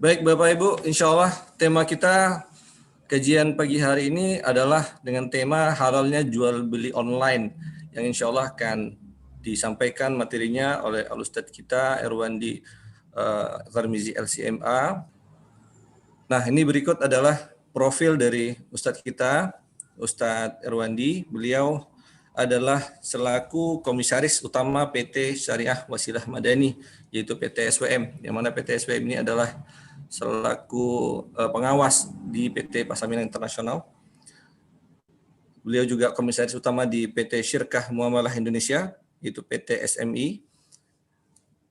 Baik Bapak Ibu, insya Allah tema kita kajian pagi hari ini adalah dengan tema halalnya jual beli online yang insya Allah akan disampaikan materinya oleh Al-Ustadz kita Erwandi Tarmizi LCMA. Nah, ini berikut adalah profil dari Ustadz kita, Ustadz Erwandi. Beliau adalah selaku komisaris utama PT Syariah Wasilah Madani, yaitu PT SWM, yang mana PT SWM ini adalah selaku pengawas di PT Pasar Minang Internasional. Beliau juga komisaris utama di PT Syirkah Muamalah Indonesia, yaitu PT SMI.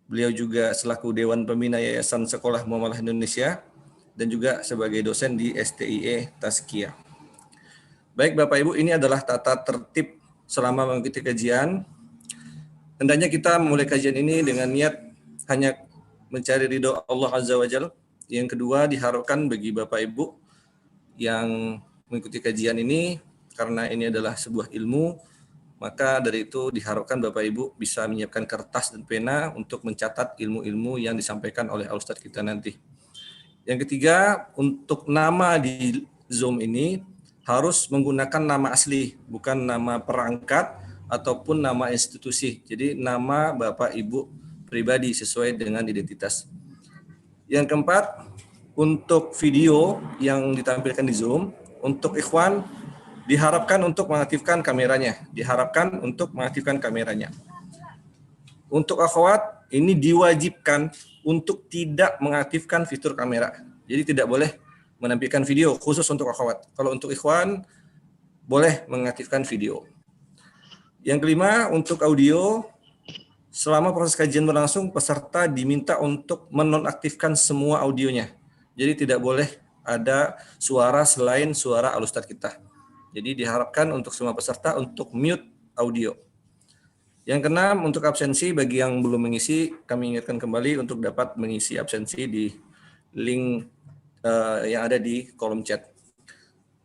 Beliau juga selaku Dewan Pembina Yayasan Sekolah Muamalah Indonesia dan juga sebagai dosen di STIE Tazkiyah. Baik Bapak Ibu, ini adalah tata tertib selama mengikuti kajian. Hendaknya kita memulai kajian ini dengan niat hanya mencari ridho Allah Azza wa Jalla. Yang kedua, diharapkan bagi Bapak Ibu yang mengikuti kajian ini, karena ini adalah sebuah ilmu, maka dari itu diharapkan Bapak Ibu bisa menyiapkan kertas dan pena untuk mencatat ilmu-ilmu yang disampaikan oleh Ustadz kita nanti. Yang ketiga, untuk nama di Zoom ini harus menggunakan nama asli, bukan nama perangkat ataupun nama institusi. Jadi nama Bapak Ibu pribadi sesuai dengan identitas. Yang keempat, untuk video yang ditampilkan di Zoom, untuk ikhwan diharapkan untuk mengaktifkan kameranya. Untuk akhwat, ini diwajibkan untuk tidak mengaktifkan fitur kamera. Jadi tidak boleh menampilkan video khusus untuk akhwat. Kalau untuk ikhwan, boleh mengaktifkan video. Yang kelima, untuk audio, selama proses kajian berlangsung, peserta diminta untuk menonaktifkan semua audionya. Jadi tidak boleh ada suara selain suara Al-Ustadz kita. Jadi diharapkan untuk semua peserta untuk mute audio. Yang keenam, untuk absensi bagi yang belum mengisi, kami ingatkan kembali untuk dapat mengisi absensi di link yang ada di kolom chat.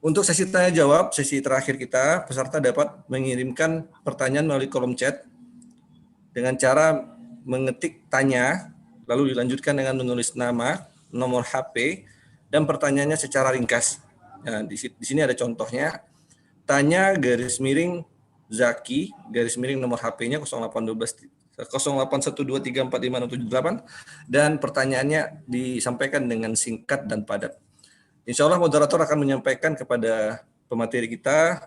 Untuk sesi tanya jawab, sesi terakhir kita, peserta dapat mengirimkan pertanyaan melalui kolom chat dengan cara mengetik tanya, lalu dilanjutkan dengan menulis nama, nomor HP, dan pertanyaannya secara ringkas. Nah, di sini ada contohnya, tanya _ Zaki, _ nomor HP-nya 0812345678, dan pertanyaannya disampaikan dengan singkat dan padat. Insya Allah moderator akan menyampaikan kepada pemateri kita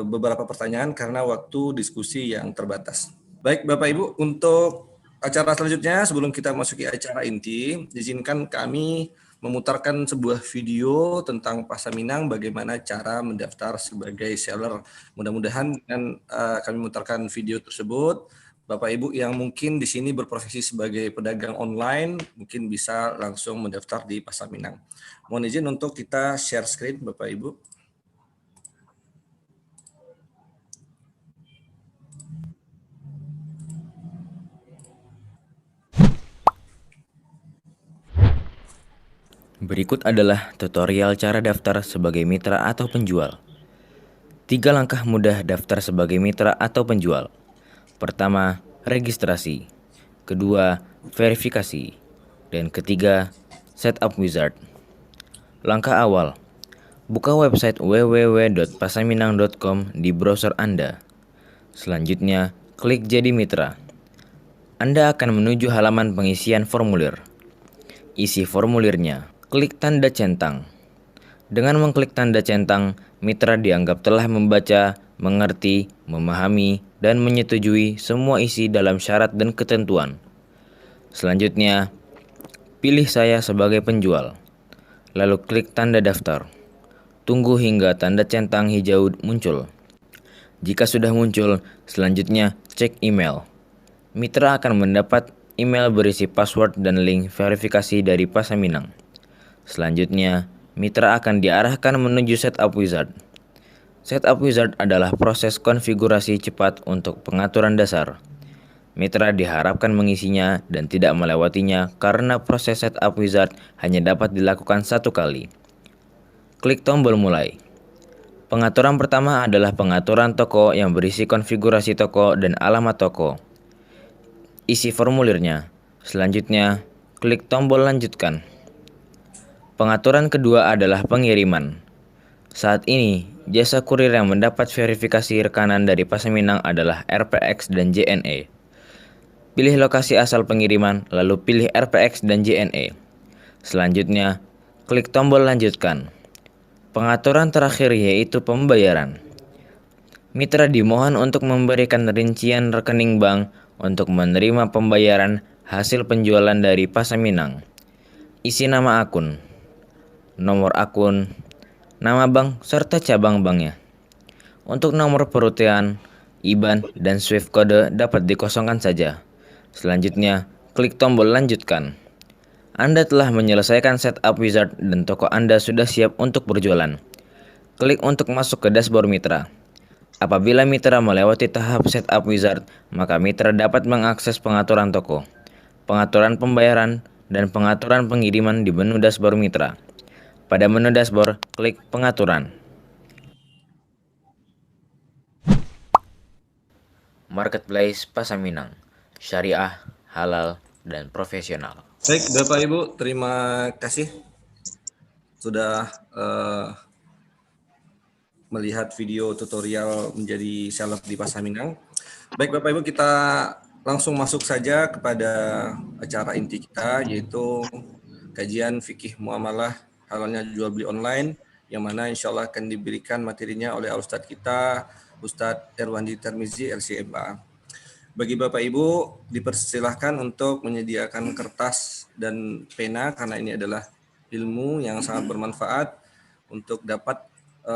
beberapa pertanyaan karena waktu diskusi yang terbatas. Baik Bapak Ibu, untuk acara selanjutnya sebelum kita masuki acara inti, izinkan kami memutarkan sebuah video tentang Pasar Minang, bagaimana cara mendaftar sebagai seller. Mudah-mudahan dengan kami memutarkan video tersebut, Bapak Ibu yang mungkin di sini berprofesi sebagai pedagang online, mungkin bisa langsung mendaftar di Pasar Minang. Mohon izin untuk kita share screen Bapak Ibu. Berikut adalah tutorial cara daftar sebagai mitra atau penjual. 3 langkah mudah daftar sebagai mitra atau penjual. Pertama, registrasi. Kedua, verifikasi. Dan ketiga, setup wizard. Langkah awal, buka website www.pasarminang.com di browser Anda. Selanjutnya, klik jadi mitra. Anda akan menuju halaman pengisian formulir. Isi formulirnya. Klik tanda centang. Dengan mengklik tanda centang, mitra dianggap telah membaca, mengerti, memahami, dan menyetujui semua isi dalam syarat dan ketentuan. Selanjutnya, pilih saya sebagai penjual. Lalu klik tanda daftar. Tunggu hingga tanda centang hijau muncul. Jika sudah muncul, selanjutnya cek email. Mitra akan mendapat email berisi password dan link verifikasi dari Pasar Minang. Selanjutnya, mitra akan diarahkan menuju setup wizard. Setup wizard adalah proses konfigurasi cepat untuk pengaturan dasar. Mitra diharapkan mengisinya dan tidak melewatinya karena proses setup wizard hanya dapat dilakukan satu kali. Klik tombol mulai. Pengaturan pertama adalah pengaturan toko yang berisi konfigurasi toko dan alamat toko. Isi formulirnya. Selanjutnya, klik tombol lanjutkan. Pengaturan kedua adalah pengiriman. Saat ini, jasa kurir yang mendapat verifikasi rekanan dari Paseminang adalah RPX dan JNE. Pilih lokasi asal pengiriman, lalu pilih RPX dan JNE. Selanjutnya, klik tombol lanjutkan. Pengaturan terakhir yaitu pembayaran. Mitra dimohon untuk memberikan rincian rekening bank untuk menerima pembayaran hasil penjualan dari Paseminang. Isi nama akun, nomor akun, nama bank, serta cabang banknya. Untuk nomor perutian, IBAN, dan SWIFT kode dapat dikosongkan saja. Selanjutnya, klik tombol lanjutkan. Anda telah menyelesaikan setup wizard dan toko Anda sudah siap untuk berjualan. Klik untuk masuk ke dashboard mitra. Apabila mitra melewati tahap setup wizard, maka mitra dapat mengakses pengaturan toko, pengaturan pembayaran, dan pengaturan pengiriman di menu dashboard mitra. Pada menu dashboard, klik pengaturan. Marketplace Pasaminang, syariah, halal, dan profesional. Baik, Bapak Ibu, terima kasih sudah melihat video tutorial menjadi seller di Pasaminang. Baik Bapak Ibu, kita langsung masuk saja kepada acara inti kita, yaitu kajian fikih muamalah halalnya jual beli online, yang mana insya Allah akan diberikan materinya oleh Ustadz kita, Ustadz Erwandi Tarmizi, LCMA. Bagi Bapak Ibu, dipersilahkan untuk menyediakan kertas dan pena, karena ini adalah ilmu yang sangat bermanfaat untuk dapat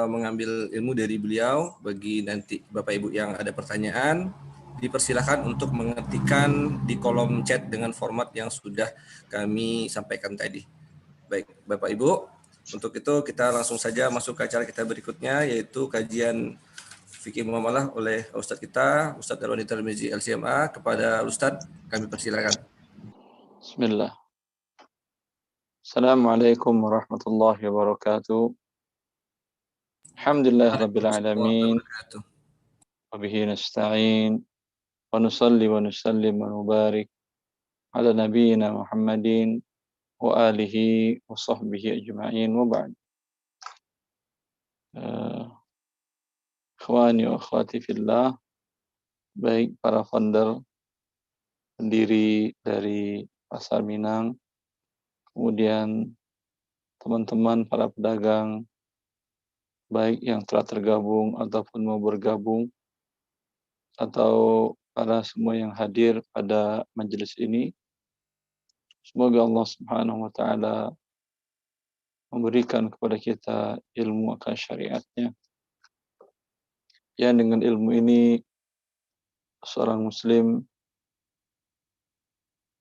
mengambil ilmu dari beliau. Bagi nanti Bapak Ibu yang ada pertanyaan, dipersilahkan untuk mengetikkan di kolom chat dengan format yang sudah kami sampaikan tadi. Baik, Bapak Ibu, untuk itu kita langsung saja masuk ke acara kita berikutnya, yaitu kajian fikih muamalah oleh Ustadz kita, Ustadz Erwandi Tarmizi LCMA. Kepada Ustadz, kami persilakan. Bismillah. Assalamualaikum warahmatullahi wabarakatuh. Alhamdulillah rabbil alamin. Wa bihi nasta'in. Wa nusalli wa nusallim wa nubarik ala nabiyyina Muhammadin wa alihi wa sahbihi ajma'in wa ba'd. Ikhwani wa akhwati fillah, baik para founder, pendiri dari Pasar Minang, kemudian teman-teman para pedagang, baik yang telah tergabung ataupun mau bergabung, atau para semua yang hadir pada majelis ini. Semoga Allah Subhanahu wa taala memberikan kepada kita ilmu akan syariatnya. Ya, dengan ilmu ini seorang muslim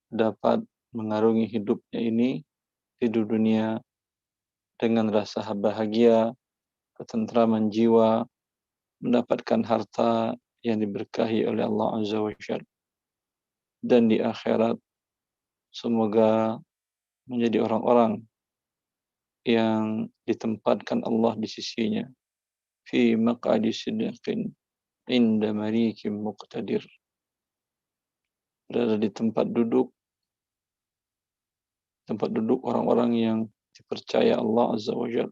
dapat mengarungi hidupnya ini di dunia dengan rasa bahagia, ketentraman jiwa, mendapatkan harta yang diberkahi oleh Allah Azza wa Jalla. Dan di akhirat semoga menjadi orang-orang yang ditempatkan Allah di sisinya. Fi maq'adi sidqin inda malikin muqtadir. Berada di tempat duduk orang-orang yang dipercaya Allah Azza wa Jalla.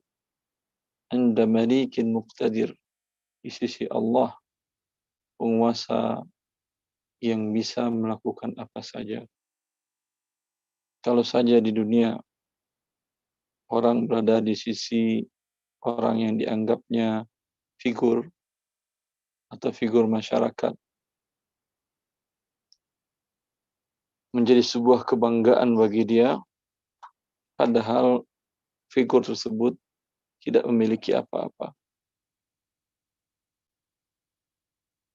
Inda malikin muqtadir. Di sisi Allah, penguasa yang bisa melakukan apa saja. Kalau saja di dunia orang berada di sisi orang yang dianggapnya figur atau figur masyarakat, menjadi sebuah kebanggaan bagi dia, padahal figur tersebut tidak memiliki apa-apa.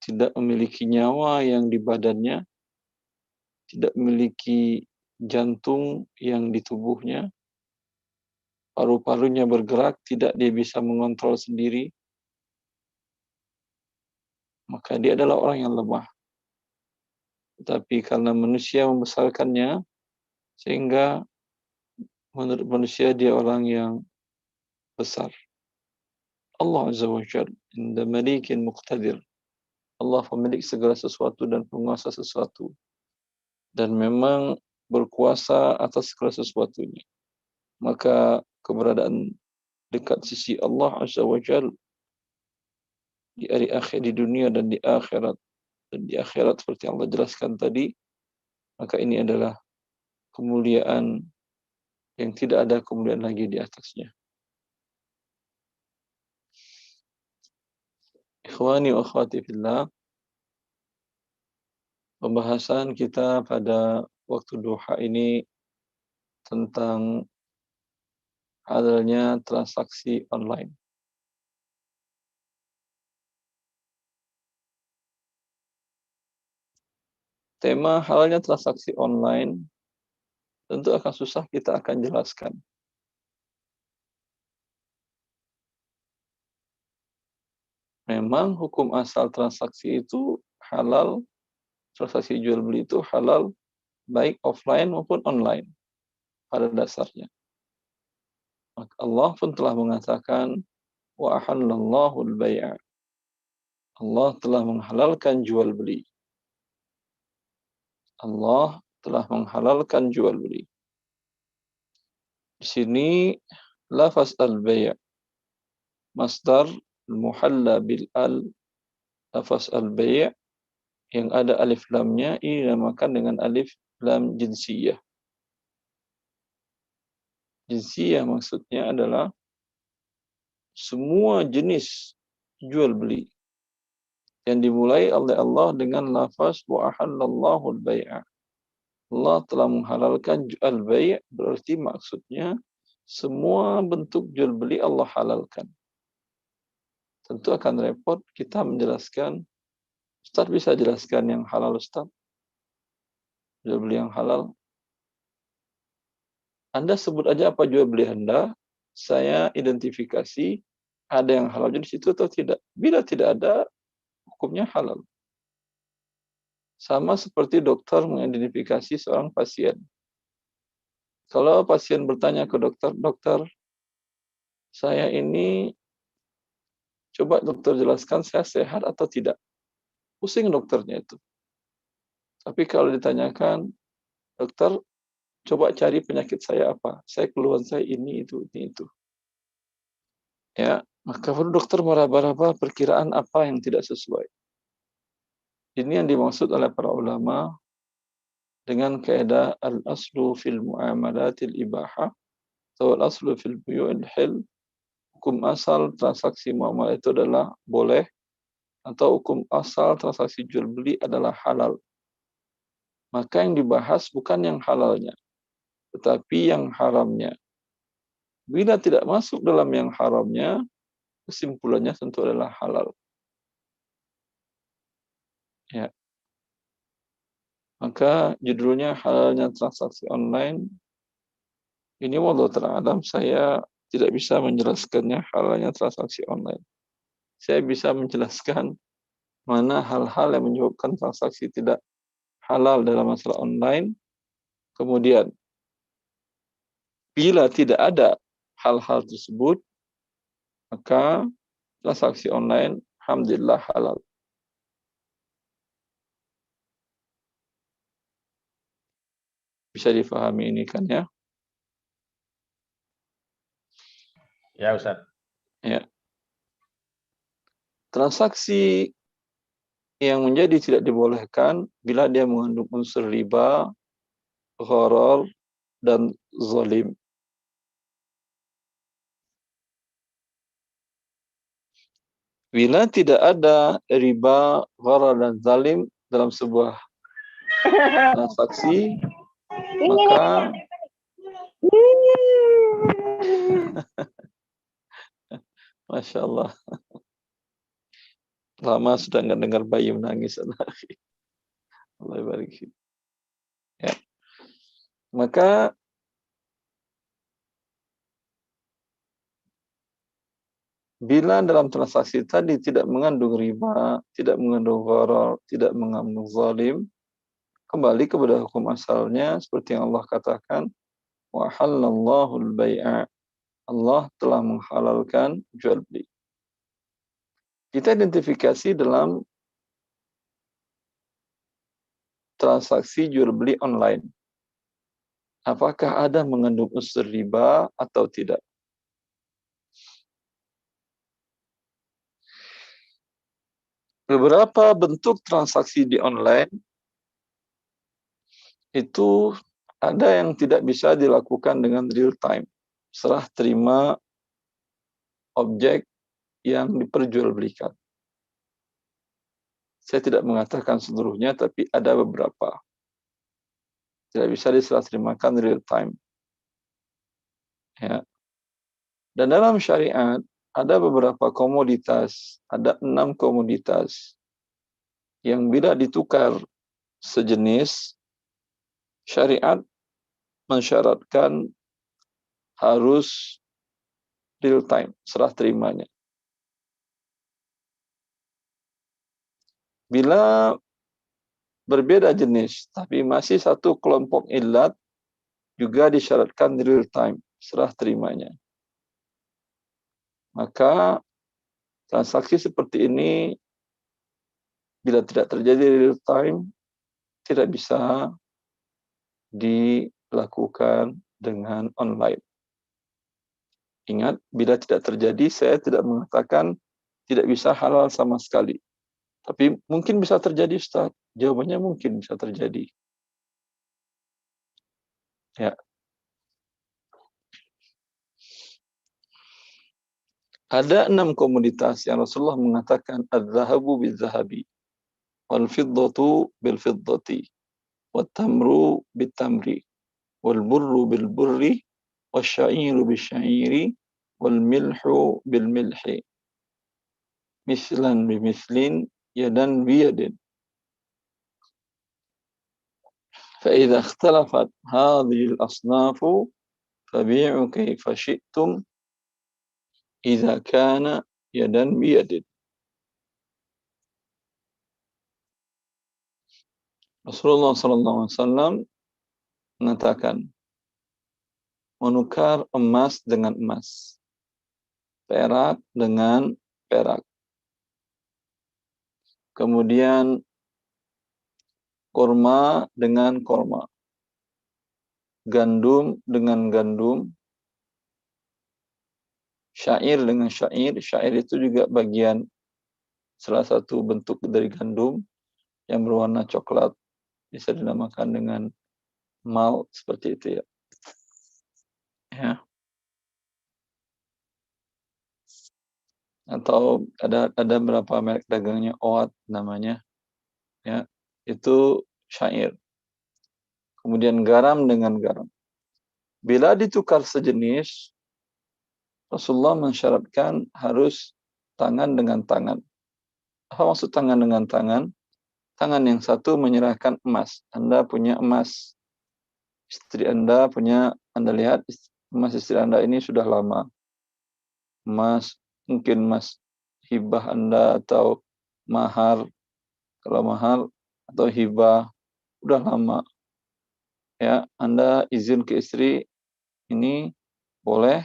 Tidak memiliki nyawa yang di badannya, tidak memiliki jantung yang di tubuhnya, paru-parunya bergerak, tidak dia bisa mengontrol sendiri, maka dia adalah orang yang lemah. Tetapi karena manusia membesarkannya, sehingga menurut manusia dia orang yang besar. Allah Azza wa Jalla, inda malikin muqtadir. Allah pemilik segala sesuatu dan penguasa sesuatu. Dan memang berkuasa atas segala sesuatunya. Maka keberadaan dekat sisi Allah Azza wa Jalla di hari akhir, di dunia dan di akhirat, seperti yang Allah jelaskan tadi, maka ini adalah kemuliaan yang tidak ada kemuliaan lagi di atasnya. Ikhwani wa akhwati fillah, pembahasan kita pada waktu duha ini tentang adanya transaksi online. Tema halalnya transaksi online tentu akan susah kita akan jelaskan. Memang hukum asal transaksi itu halal, transaksi jual beli itu halal baik offline maupun online pada dasarnya. Maka Allah pun telah mengatakan wa ahallallahu al-bai'a. Allah telah menghalalkan jual beli. Allah telah menghalalkan jual beli. Di sini lafaz al-bai' masdar muhalla bil al, lafaz al-bai' yang ada alif lamnya ini dinamakan dengan alif lam jinsiyah. Jinsiyah maksudnya adalah semua jenis jual beli yang dimulai oleh Allah dengan lafaz wa ahallallahu al-bai'a. Allah telah menghalalkan jual bai', berarti maksudnya semua bentuk jual beli Allah halalkan. Tentu akan repot kita menjelaskan. Ustaz bisa jelaskan yang halal, Ustaz? Jual beli yang halal. Anda sebut aja apa jual beli Anda, saya identifikasi ada yang halal di situ atau tidak. Bila tidak ada, hukumnya halal. Sama seperti dokter mengidentifikasi seorang pasien. Kalau pasien bertanya ke dokter, dokter, saya ini, coba dokter jelaskan saya sehat atau tidak. Pusing dokternya itu. Tapi kalau ditanyakan, dokter, coba cari penyakit saya apa. Saya keluhan saya ini, itu. Ya, maka dokter meraba-raba perkiraan apa yang tidak sesuai. Ini yang dimaksud oleh para ulama dengan kaidah al-aslu fil muamalatil ibahah atau al-aslu fil buyu'il hil. Hukum asal transaksi muamalah itu adalah boleh, atau hukum asal transaksi jual beli adalah halal. Maka yang dibahas bukan yang halalnya, tetapi yang haramnya. Bila tidak masuk dalam yang haramnya, kesimpulannya tentu adalah halal. Ya. Maka judulnya halalnya transaksi online. Ini wallahu ta'ala alam, saya tidak bisa menjelaskannya halalnya transaksi online. Saya bisa menjelaskan mana hal-hal yang menyebabkan transaksi tidak halal dalam masalah online. Kemudian, bila tidak ada hal-hal tersebut, maka transaksi online alhamdulillah halal. Bisa difahami ini kan ya? Ya, Ustaz. Ya. Transaksi yang menjadi tidak dibolehkan bila dia mengandung unsur riba, gharar, dan zalim. Bila tidak ada riba, gharar, dan zalim dalam sebuah transaksi, maka Masya Allah, lama sudah nggak dengar bayi menangis. Allah barik. Ya. Maka bila dalam transaksi tadi tidak mengandung riba, tidak mengandung gharar, tidak mengandung zalim, kembali kepada hukum asalnya seperti yang Allah katakan, wa halallahu al-bai'a. Allah telah menghalalkan jual beli. Kita identifikasi dalam transaksi jual beli online. apakah ada mengandung unsur riba atau tidak. Beberapa bentuk transaksi di online itu ada yang tidak bisa dilakukan dengan real time, serah terima objek yang diperjualbelikan. Saya tidak mengatakan seluruhnya, tapi ada beberapa. Tidak bisa diserah terimakan real time. Ya. Dan dalam syariat, ada beberapa komoditas, ada 6 komoditas, yang bila ditukar sejenis, syariat mensyaratkan harus real time, serah terimanya. Bila berbeda jenis, tapi masih satu kelompok ilat, juga disyaratkan real time, serah terimanya. Maka transaksi seperti ini, bila tidak terjadi real time, tidak bisa dilakukan dengan online. Ingat, bila tidak terjadi, saya tidak mengatakan tidak bisa halal sama sekali. Tapi mungkin bisa terjadi, Ustaz. Jawabannya mungkin bisa terjadi. Ya. Ada 6 komoditas yang Rasulullah mengatakan adz-dzahabu bil-dzahabi, wal-fiddatu bil-fiddati, wat-tamru bit-tamri, wal-burru bil-burri, wasy-sya'iru bisy-syairi, wal-milhu bil-milhi. Mislan bimislin, yadan biyadin. فإذا اختلفت هذه الأصناف فبيعوا كيف شئتم إذا كان يدا بيد. Rasulullah SAW mengatakan, menukar emas dengan emas, perak dengan perak, kemudian korma dengan korma, gandum dengan gandum, syair dengan syair. Syair itu juga bagian salah satu bentuk dari gandum yang berwarna coklat, bisa dinamakan dengan malt, seperti itu ya. Ya. Atau ada berapa merek dagangnya, oat namanya. Ya, itu syair. Kemudian garam dengan garam. Bila ditukar sejenis, Rasulullah mensyaratkan harus tangan dengan tangan. Apa maksud tangan dengan tangan? Tangan yang satu menyerahkan emas. Anda punya emas. Istri Anda punya, Anda lihat emas istri Anda ini sudah lama. Emas, mungkin emas hibah Anda atau mahar. Kalau mahar atau hibah, udah lama. Ya, Anda izin ke istri, ini boleh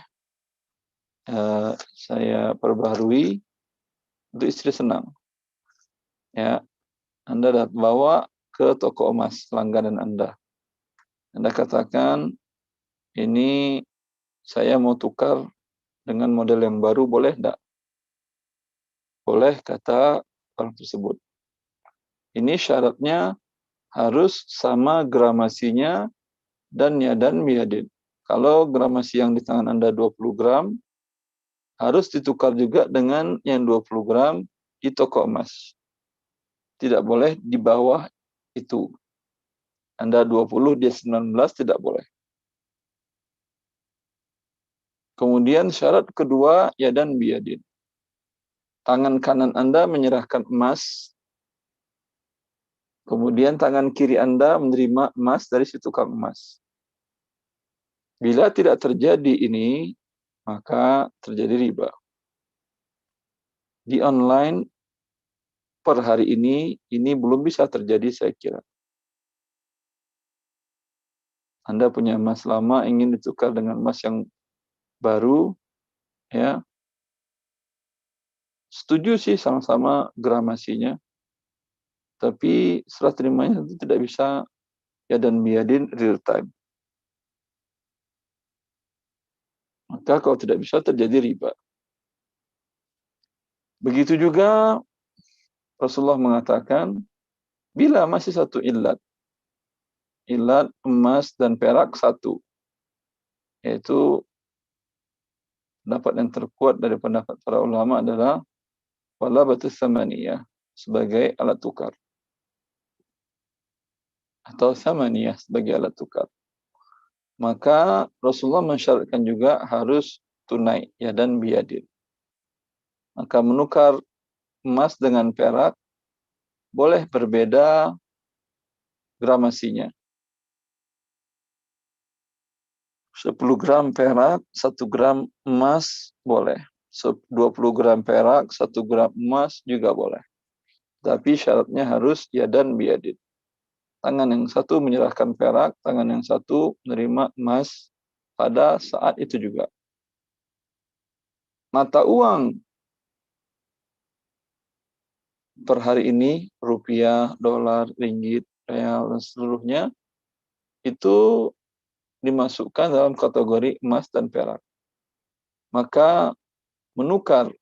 saya perbaharui, untuk istri senang. Ya, Anda bawa ke toko emas langganan Anda. Anda katakan, ini saya mau tukar dengan model yang baru, boleh enggak? Boleh, kata orang tersebut. Ini syaratnya harus sama gramasinya dan yadan biyadin. Kalau gramasi yang di tangan Anda 20 gram, harus ditukar juga dengan yang 20 gram di toko emas. Tidak boleh di bawah itu. Anda 20, dia 19, tidak boleh. Kemudian syarat kedua, yadan biyadin. Tangan kanan Anda menyerahkan emas, kemudian tangan kiri Anda menerima emas dari si tukang emas. Bila tidak terjadi ini, maka terjadi riba. Di online per hari ini belum bisa terjadi, saya kira. Anda punya emas lama, ingin ditukar dengan emas yang baru, ya. Setuju sih sama-sama gramasinya, tapi serah terimanya itu tidak bisa yadan biyadin real time. Maka kalau tidak bisa terjadi riba. Begitu juga Rasulullah mengatakan, bila masih satu ilat emas dan perak satu, yaitu pendapat yang terkuat dari pendapat para ulama adalah wala batus samaniyah, sebagai alat tukar, atau samaniyah sebagai alat tukar. Maka Rasulullah mensyaratkan juga harus tunai, yadan biyadin. Maka menukar emas dengan perak boleh berbeda gramasinya. 10 gram perak, 1 gram emas boleh. 20 gram perak, 1 gram emas juga boleh. Tapi syaratnya harus yadan biyadin. Tangan yang satu menyerahkan perak, tangan yang satu menerima emas pada saat itu juga. Mata uang per hari ini, rupiah, dolar, ringgit, real, dan seluruhnya, itu dimasukkan dalam kategori emas dan perak. Maka menukar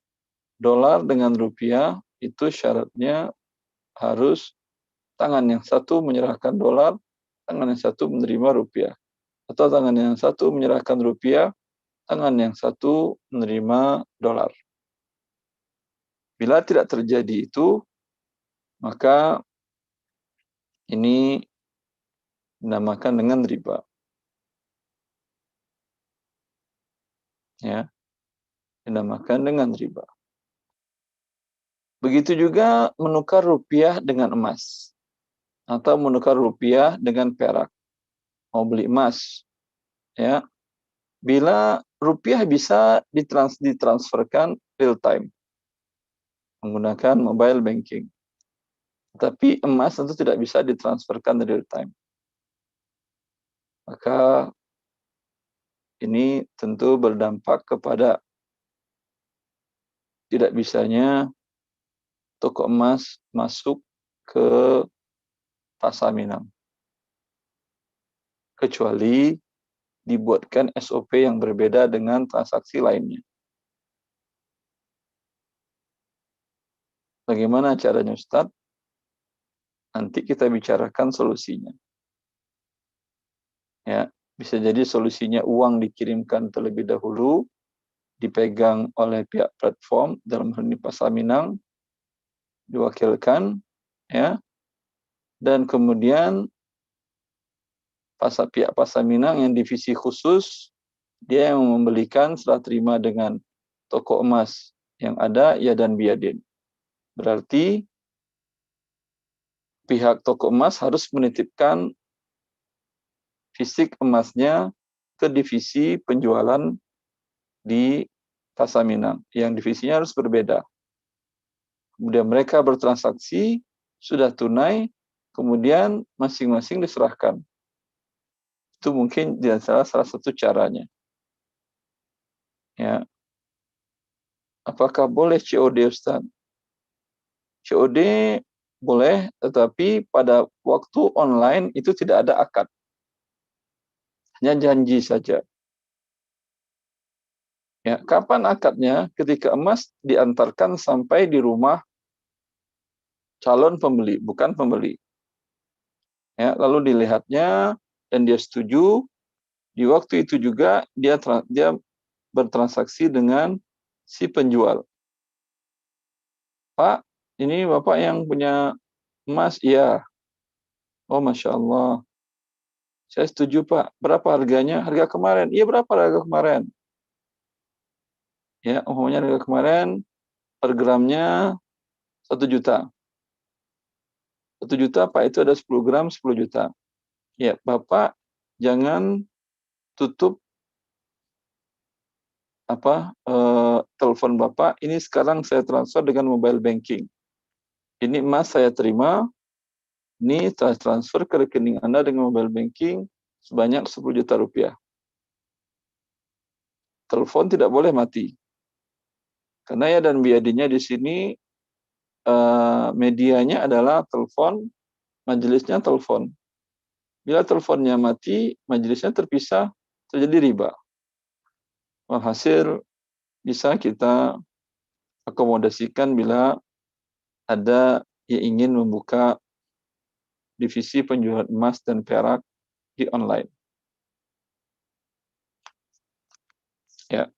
dolar dengan rupiah, itu syaratnya harus tangan yang satu menyerahkan dolar, tangan yang satu menerima rupiah. Atau tangan yang satu menyerahkan rupiah, tangan yang satu menerima dolar. Bila tidak terjadi itu, maka ini dinamakan dengan riba. Ya, dinamakan dengan riba. Begitu juga menukar rupiah dengan emas, atau menukar rupiah dengan perak. Mau beli emas, ya. Bila rupiah bisa ditransferkan real time menggunakan mobile banking. Tapi emas tentu tidak bisa ditransferkan real time. Maka ini tentu berdampak kepada tidak bisanya toko emas masuk ke Pasar Minang. Kecuali dibuatkan SOP yang berbeda dengan transaksi lainnya. Bagaimana caranya, Ustadz? Nanti kita bicarakan solusinya. Ya, bisa jadi solusinya uang dikirimkan terlebih dahulu, dipegang oleh pihak platform, dalam hal ini Pasar Minang, diwakilkan, ya, dan kemudian pihak Pasar Minang yang divisi khusus, dia yang membelikan setelah terima dengan toko emas yang ada, yadan biyadin. Berarti pihak toko emas harus menitipkan fisik emasnya ke divisi penjualan di Pasar Minang. Yang divisinya harus berbeda. Kemudian mereka bertransaksi, sudah tunai, kemudian masing-masing diserahkan. Itu mungkin salah satu caranya. Ya. Apakah boleh COD, Ustaz? COD boleh, tetapi pada waktu online itu tidak ada akad. Hanya janji saja. Ya, kapan akadnya? Ketika emas diantarkan sampai di rumah calon pembeli, bukan pembeli. Ya, lalu dilihatnya dan dia setuju. Di waktu itu juga dia bertransaksi dengan si penjual. Pak, ini Bapak yang punya emas? Iya. Oh, Masya Allah. Saya setuju, Pak. Berapa harganya? Harga kemarin. Iya, berapa harga kemarin? Ya, umumnya harga kemarin per gramnya 1 juta. 1 juta, Pak, itu ada 10 gram, 10 juta. Ya, Bapak jangan tutup telepon Bapak. Ini sekarang saya transfer dengan mobile banking. Ini emas saya terima. Ini saya transfer ke rekening Anda dengan mobile banking sebanyak 10 juta rupiah. Telepon tidak boleh mati. Karena ya dan biadinya di sini medianya adalah telepon, majelisnya telepon. Bila teleponnya mati, majelisnya terpisah, terjadi riba. Walhasil bisa kita akomodasikan bila ada yang ingin membuka divisi penjualan emas dan perak di online. Ya.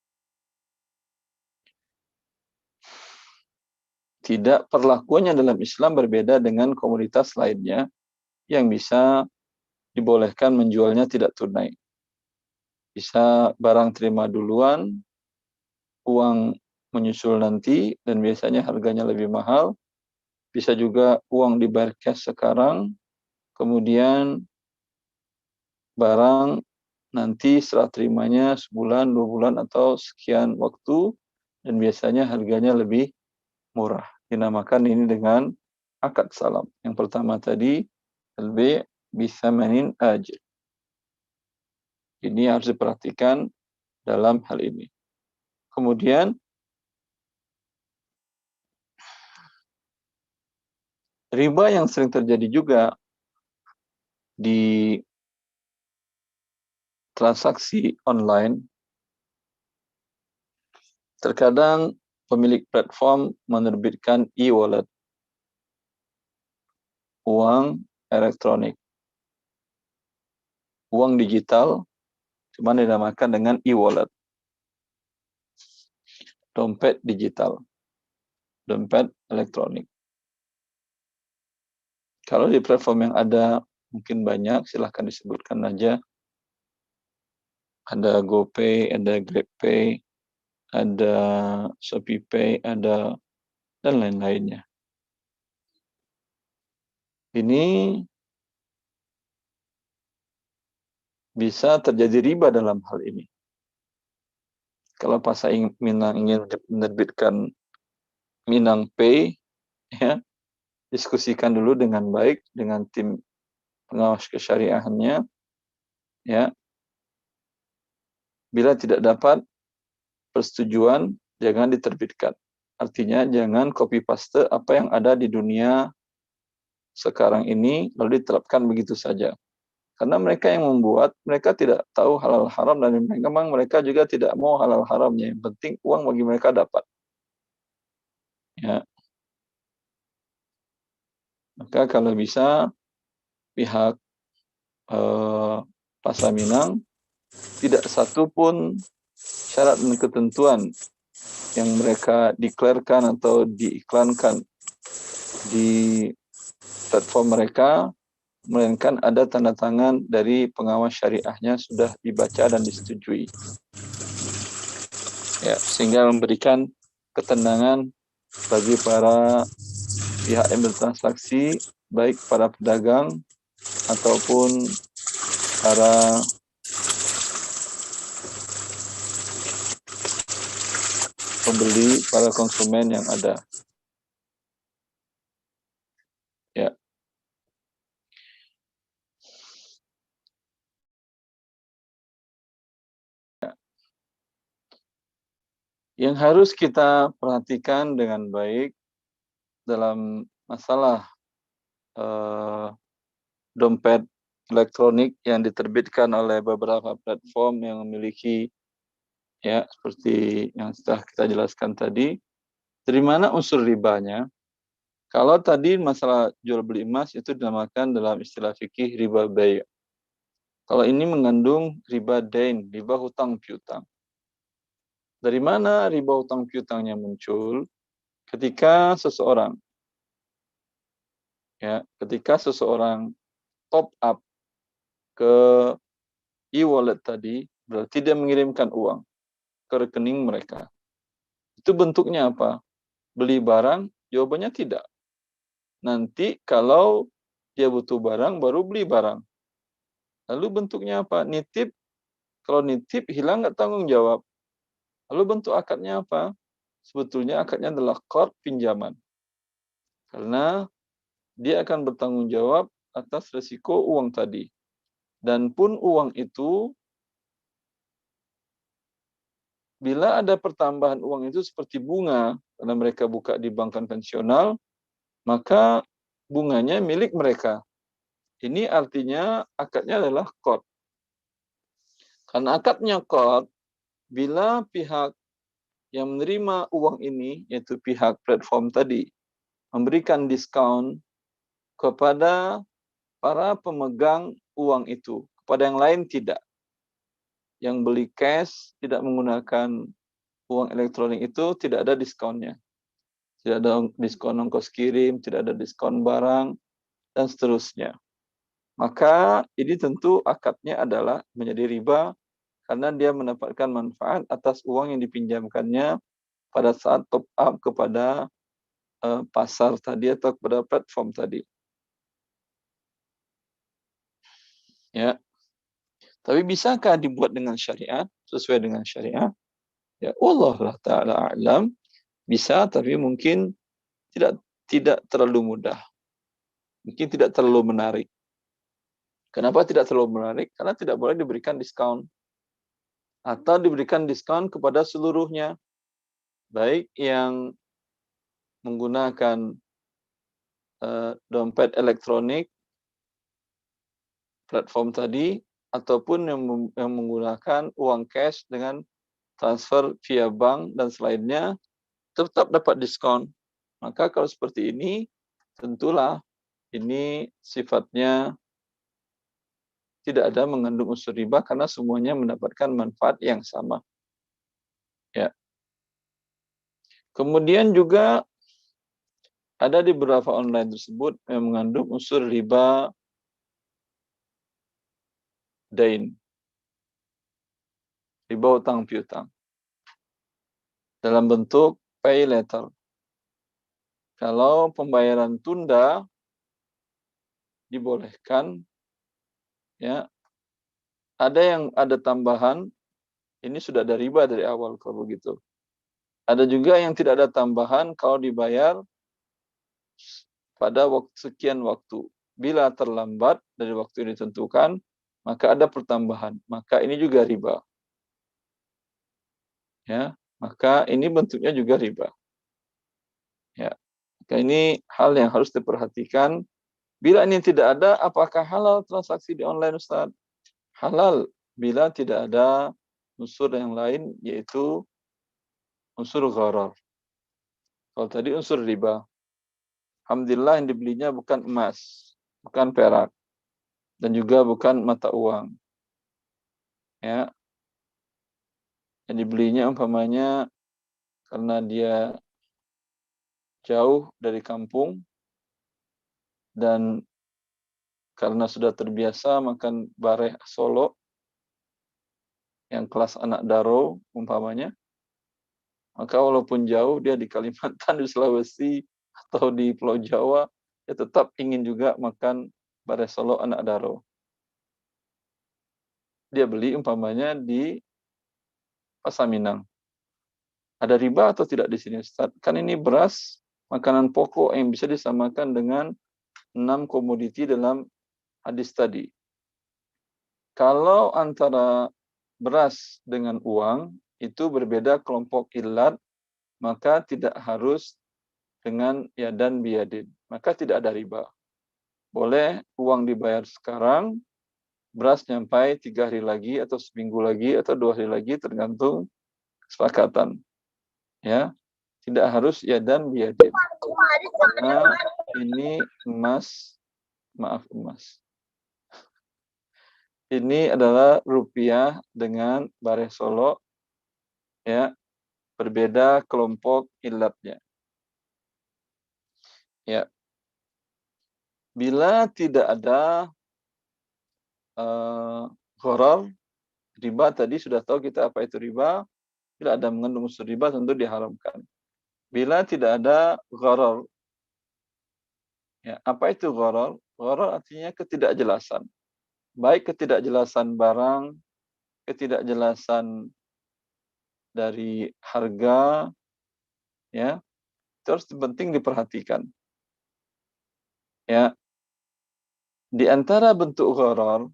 Tidak, perlakuannya dalam Islam berbeda dengan komoditas lainnya yang bisa dibolehkan menjualnya tidak tunai. Bisa barang terima duluan, uang menyusul nanti, dan biasanya harganya lebih mahal. Bisa juga uang dibayar cash sekarang, kemudian barang nanti setelah terimanya sebulan, 2 bulan, atau sekian waktu, dan biasanya harganya lebih murah. Dinamakan ini dengan akad salam. Yang pertama tadi, al-bay' bisamanin ajil. Ini harus diperhatikan dalam hal ini. Kemudian, riba yang sering terjadi juga di transaksi online, terkadang pemilik platform menerbitkan e-wallet, uang elektronik, uang digital, cuma dinamakan dengan e-wallet, dompet digital, dompet elektronik. Kalau di platform yang ada mungkin banyak, silahkan disebutkan aja. Ada GoPay, ada GrabPay, ada ShopeePay, ada dan lain-lainnya. Ini bisa terjadi riba dalam hal ini. Kalau Pasar Minang ingin menerbitkan Minang Pay, ya, diskusikan dulu dengan baik dengan tim pengawas kesyariahannya, ya. Bila tidak dapat persetujuan, jangan diterbitkan. Artinya jangan copy paste apa yang ada di dunia sekarang ini lalu diterapkan begitu saja. Karena mereka yang membuat, mereka tidak tahu halal haram, dan memang mereka juga tidak mau halal haramnya. Yang penting uang bagi mereka dapat. Ya. Maka kalau bisa pihak Pasar Minang tidak satu pun syarat dan ketentuan yang mereka deklarkan atau diiklankan di platform mereka, melainkan ada tanda tangan dari pengawas syariahnya sudah dibaca dan disetujui. Ya, sehingga memberikan ketenangan bagi para pihak yang bertransaksi, baik para pedagang ataupun para pembeli, para konsumen yang ada. Ya. Yang harus kita perhatikan dengan baik dalam masalah dompet elektronik yang diterbitkan oleh beberapa platform yang memiliki, ya, seperti yang sudah kita jelaskan tadi, dari mana unsur ribanya? Kalau tadi masalah jual beli emas itu dinamakan dalam istilah fikih riba bay'. Kalau ini mengandung riba dain, riba hutang piutang. Dari mana riba hutang piutangnya muncul? Ketika seseorang top up ke e-wallet tadi, berarti dia mengirimkan uang ke rekening mereka. Itu bentuknya apa? Beli barang? Jawabannya tidak. Nanti kalau dia butuh barang, baru beli barang. Lalu bentuknya apa? Nitip. Kalau nitip, hilang nggak tanggung jawab. Lalu bentuk akadnya apa? Sebetulnya akadnya adalah qard, pinjaman. Karena dia akan bertanggung jawab atas risiko uang tadi. Dan pun uang itu, bila ada pertambahan uang itu seperti bunga, karena mereka buka di bank konvensional, maka bunganya milik mereka. Ini artinya akadnya adalah qard. Karena akadnya qard, bila pihak yang menerima uang ini, yaitu pihak platform tadi, memberikan diskon kepada para pemegang uang itu, kepada yang lain tidak. Yang beli cash tidak menggunakan uang elektronik itu tidak ada diskonnya. Tidak ada diskon ongkos kirim, tidak ada diskon barang, dan seterusnya. Maka ini tentu akadnya adalah menjadi riba karena dia mendapatkan manfaat atas uang yang dipinjamkannya pada saat top up kepada pasar tadi atau kepada platform tadi. Ya. Tapi bisakah dibuat dengan syariat, sesuai dengan syariat? Ya, Allah Ta'ala a'lam. Bisa, tapi mungkin tidak terlalu mudah. Mungkin tidak terlalu menarik. Kenapa tidak terlalu menarik? Karena tidak boleh diberikan diskon. Atau diberikan diskon kepada seluruhnya. Baik yang menggunakan dompet elektronik, platform tadi, ataupun yang menggunakan uang cash dengan transfer via bank dan selainnya, tetap dapat diskon. Maka kalau seperti ini, tentulah ini sifatnya tidak ada mengandung unsur riba karena semuanya mendapatkan manfaat yang sama. Ya. Kemudian juga ada di beberapa online tersebut yang mengandung unsur riba dain, riba utang piutang, dalam bentuk pay letter. Kalau pembayaran tunda dibolehkan, ya, ada tambahan, ini sudah ada riba dari awal kalau begitu. Ada juga yang tidak ada tambahan kalau dibayar pada sekian waktu. Bila terlambat dari waktu yang ditentukan, maka ada pertambahan. Maka ini juga riba. Ya, maka ini bentuknya juga riba. Ya, maka ini hal yang harus diperhatikan. Bila ini tidak ada, apakah halal transaksi di online, Ustaz? Halal bila tidak ada unsur yang lain, yaitu unsur gharar. Kalau tadi unsur riba. Alhamdulillah yang dibelinya bukan emas, bukan perak, dan juga bukan mata uang. Ya, yang dibelinya umpamanya karena dia jauh dari kampung dan karena sudah terbiasa makan bareh Solo yang kelas anak daro umpamanya, maka walaupun jauh dia di Kalimantan, di Sulawesi atau di Pulau Jawa, dia tetap ingin juga makan bareh Solo anak daro. Dia beli umpamanya di Pasar Minang. Ada riba atau tidak di sini, Ustaz? Kan ini beras, makanan pokok yang bisa disamakan dengan 6 komoditi dalam hadis tadi. Kalau antara beras dengan uang, itu berbeda kelompok ilat, maka tidak harus dengan yadan biyadin. Maka tidak ada riba. Boleh uang dibayar sekarang, beras nyampai 3 hari lagi, atau seminggu lagi, atau 2 hari lagi, tergantung kesepakatan. Ya, tidak harus yadan biyadin. Karena ini emas. Ini adalah rupiah dengan bareh Solo, ya, berbeda kelompok ilatnya. Ya, bila tidak ada gharar, riba tadi sudah tahu kita apa itu riba. Bila ada mengandung unsur riba tentu diharamkan. Bila tidak ada gharar, ya, apa itu gharar? Gharar artinya ketidakjelasan. Baik ketidakjelasan barang, ketidakjelasan dari harga, ya, itu harus penting diperhatikan. Ya, di antara bentuk gharar,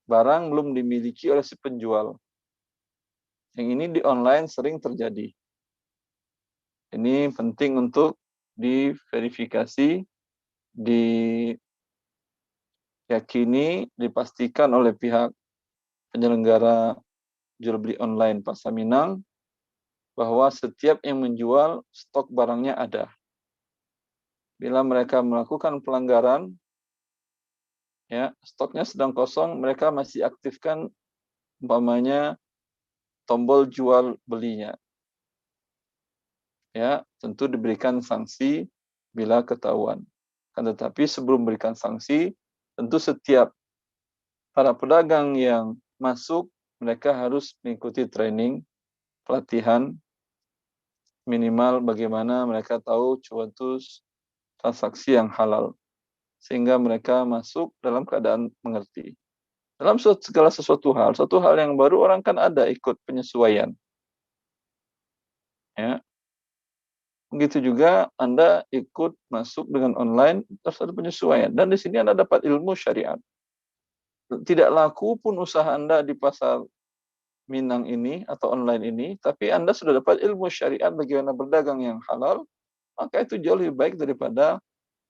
barang belum dimiliki oleh si penjual. Yang ini di online sering terjadi. Ini penting untuk diverifikasi, diyakini, dipastikan oleh pihak penyelenggara jual beli online Pasar Minang, bahwa setiap yang menjual stok barangnya ada. Bila mereka melakukan pelanggaran, ya stoknya sedang kosong, mereka masih aktifkan umpamanya tombol jual belinya. Ya, tentu diberikan sanksi bila ketahuan. Kan tetapi sebelum memberikan sanksi, tentu setiap para pedagang yang masuk, mereka harus mengikuti training, pelatihan, minimal bagaimana mereka tahu cuantus transaksi yang halal. Sehingga mereka masuk dalam keadaan mengerti. Dalam segala sesuatu hal, satu hal yang baru, orang kan ada ikut penyesuaian. Ya. Begitu juga Anda ikut masuk dengan online, terus ada penyesuaian. Dan di sini Anda dapat ilmu syariat. Tidak laku pun usaha Anda di pasar Minang ini atau online ini, tapi Anda sudah dapat ilmu syariat bagaimana berdagang yang halal, maka itu jauh lebih baik daripada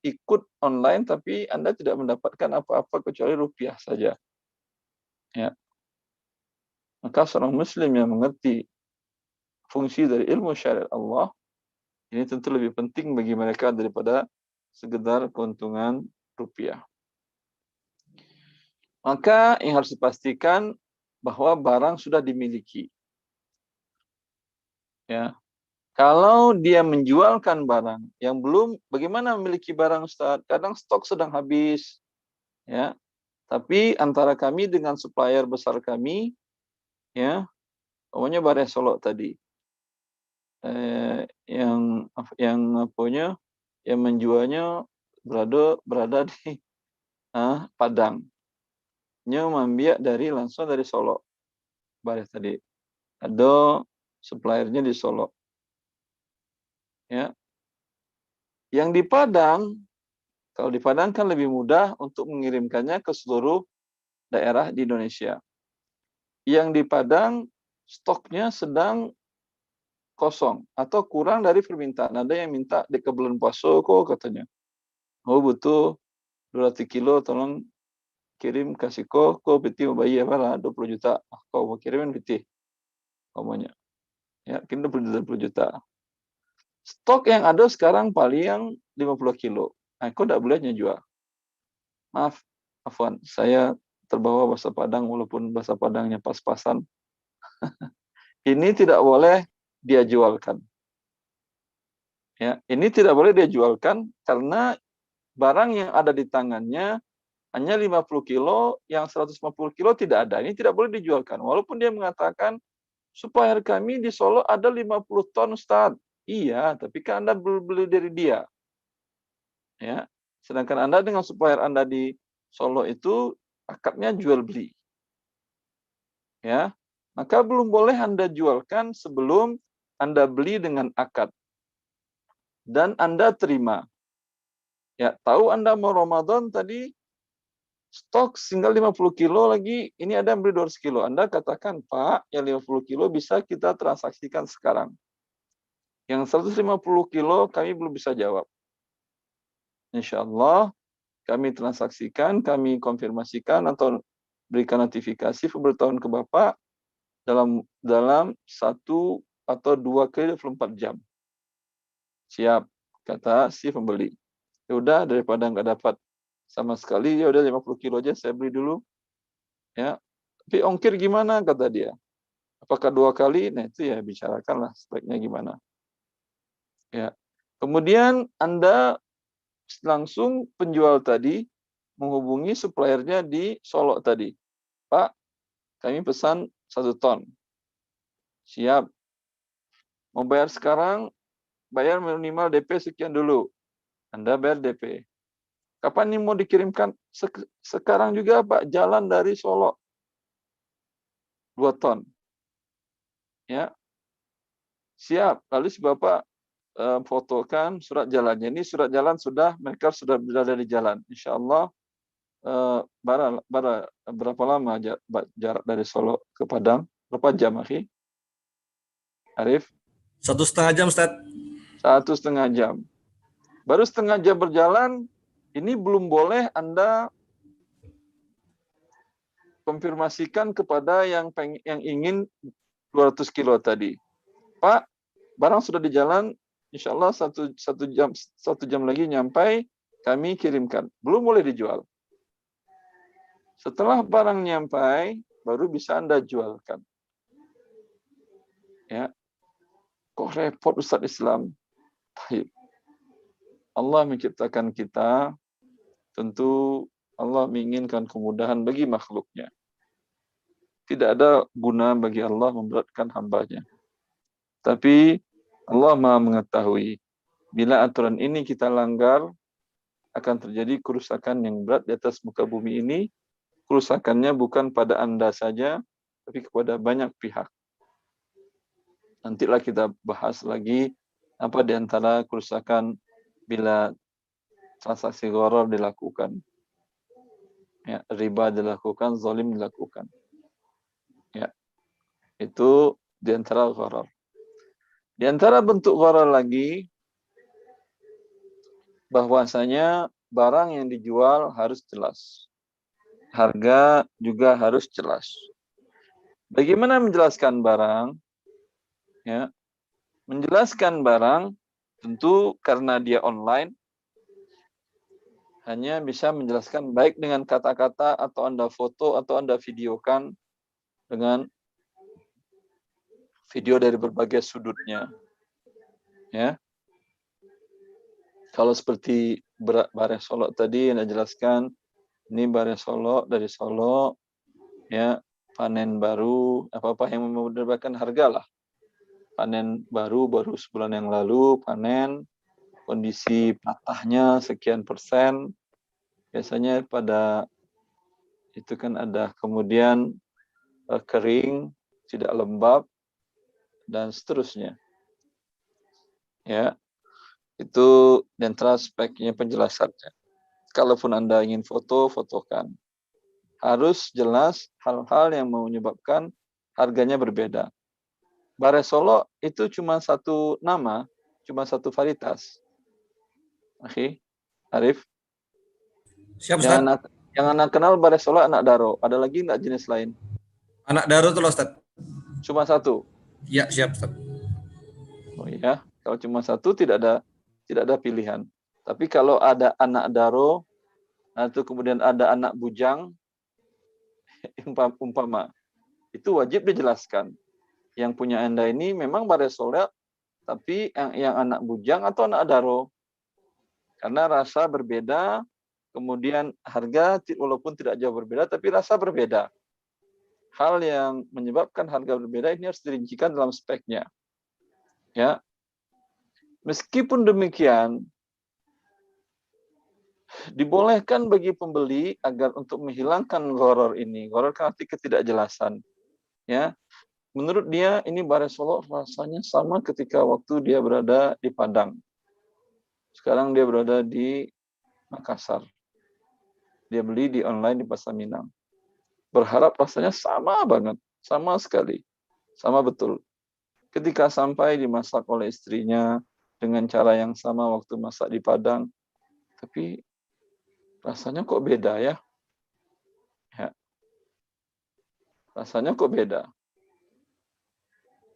ikut online tapi Anda tidak mendapatkan apa-apa kecuali rupiah saja. Ya. Maka seorang muslim yang mengerti fungsi dari ilmu syariat Allah, ini tentu lebih penting bagi mereka daripada sekedar keuntungan rupiah. Maka yang harus dipastikan bahwa barang sudah dimiliki. Ya. Kalau dia menjualkan barang yang belum, bagaimana memiliki barang, Ustaz? Kadang stok sedang habis. Ya. Tapi antara kami dengan supplier besar kami, ya, pokoknya Bareh Solok tadi, yang menjualnya berada di Padang. Nya membiak langsung dari Solo. Bareh tadi. Ada suppliernya di Solo. Ya. Yang di Padang, kalau di Padang kan lebih mudah untuk mengirimkannya ke seluruh daerah di Indonesia. Yang di Padang stoknya sedang kosong atau kurang dari permintaan. Ada yang minta di bulan puasa kok katanya. Oh butuh 200 kilo, tolong kirim kasih kok peti mau bayar apa lah 20 juta. Kau mau kirimin peti. Ngomongnya. Ya, kirim 20 juta. Stok yang ada sekarang paling 50 kilo. Nah, kau tidak boleh jual. Maaf, Afwan, saya terbawa bahasa Padang walaupun bahasa Padangnya pas-pasan. Ini tidak boleh dia jualkan. Ya, ini tidak boleh dia jualkan karena barang yang ada di tangannya hanya 50 kilo, yang 150 kilo tidak ada. Ini tidak boleh dijualkan. Walaupun dia mengatakan, supplier kami di Solo ada 50 ton, Ustaz. Iya, tapi kan Anda beli dari dia. Ya. Sedangkan Anda dengan supplier Anda di Solo itu akadnya jual beli. Ya. Maka belum boleh Anda jualkan sebelum Anda beli dengan akad. Dan Anda terima. Ya, tahu Anda mau Ramadan tadi, stok tinggal 50 kilo lagi, ini ada yang beli 200 kilo. Anda katakan, Pak, yang 50 kilo bisa kita transaksikan sekarang. Yang 150 kilo kami belum bisa jawab. Insya Allah, kami transaksikan, kami konfirmasikan atau berikan notifikasi pemberitahuan ke Bapak dalam 1 atau 2 kali 24 jam. Siap, kata si pembeli. Ya udah, daripada nggak dapat sama sekali, ya udah 50 kilo aja saya beli dulu. Ya. Tapi ongkir gimana kata dia? Apakah 2 kali? Nah itu ya bicarakanlah speknya gimana. Ya. Kemudian Anda langsung penjual tadi menghubungi suppliernya di Solo tadi. Pak, kami pesan 1 ton. Siap. Mau bayar sekarang, bayar minimal DP sekian dulu. Anda bayar DP. Kapan ini mau dikirimkan? Sekarang juga Pak, jalan dari Solo. 2 ton. Ya. Siap. Lalu si Bapak fotokan surat jalannya. Ini surat jalan mereka sudah berada di jalan. Insya Allah berapa lama jarak dari Solo ke Padang? Berapa jam, akhi? Arif? 1,5 jam, Ustaz. 1,5 jam. Baru setengah jam berjalan, ini belum boleh Anda konfirmasikan kepada yang ingin 200 kilo tadi. Pak, barang sudah di jalan, insya Allah satu jam lagi nyampai, kami kirimkan. Belum boleh dijual. Setelah barang nyampai, baru bisa Anda jualkan. Ya, kok repot Ustaz Islam? Baik. Allah menciptakan kita, tentu Allah menginginkan kemudahan bagi makhluknya. Tidak ada guna bagi Allah memberatkan hambanya. Tapi Allah Maha mengetahui, bila aturan ini kita langgar, akan terjadi kerusakan yang berat di atas muka bumi ini. Kerusakannya bukan pada Anda saja, tapi kepada banyak pihak. Nantilah kita bahas lagi apa di antara kerusakan bila transaksi gharar dilakukan. Ya, riba dilakukan, zalim dilakukan. Ya, itu di antara gharar. Di antara bentuk gharar lagi, bahwasanya barang yang dijual harus jelas. Harga juga harus jelas. Bagaimana menjelaskan barang? Ya, menjelaskan barang tentu karena dia online, hanya bisa menjelaskan baik dengan kata-kata atau Anda foto atau Anda videokan dengan video dari berbagai sudutnya. Ya. Kalau seperti Bare Solo tadi yang saya jelaskan, ini Bare Solo dari Solo, ya, panen baru, apa-apa yang memudahkan harga lah. Panen baru sebulan yang lalu, panen, kondisi patahnya sekian persen, biasanya pada itu kan ada kemudian kering, tidak lembab, dan seterusnya. Ya, itu dan speknya penjelasannya. Kalaupun Anda ingin foto, fotokan. Harus jelas hal-hal yang menyebabkan harganya berbeda. Bare Solo itu cuma satu nama, cuma satu varietas. Oke, Arif. Siap, Ustaz. Yang anak kenal Bare Solo anak Daro. Ada lagi nggak jenis lain? Anak Daro itu loh, Ustaz. Cuma satu. Ya, siap, Ustaz. Oh iya, kalau cuma satu tidak ada pilihan. Tapi kalau ada anak Daro, atau kemudian ada anak bujang, umpama, itu wajib dijelaskan. Yang punya Anda ini memang Bare Solo, tapi yang anak bujang atau anak Daro. Karena rasa berbeda, kemudian harga walaupun tidak jauh berbeda, tapi rasa berbeda. Hal yang menyebabkan harga berbeda ini harus dirincikan dalam speknya. Ya, meskipun demikian, dibolehkan bagi pembeli agar untuk menghilangkan gharar ini. Gharar kan arti ketidakjelasan. Ya, menurut dia ini Bare Solo rasanya sama ketika waktu dia berada di Padang. Sekarang dia berada di Makassar. Dia beli di online di Pasar Minang. Berharap rasanya sama banget, sama sekali, sama betul. Ketika sampai dimasak oleh istrinya dengan cara yang sama waktu masak di Padang, tapi rasanya kok beda ya? Ya. Rasanya kok beda.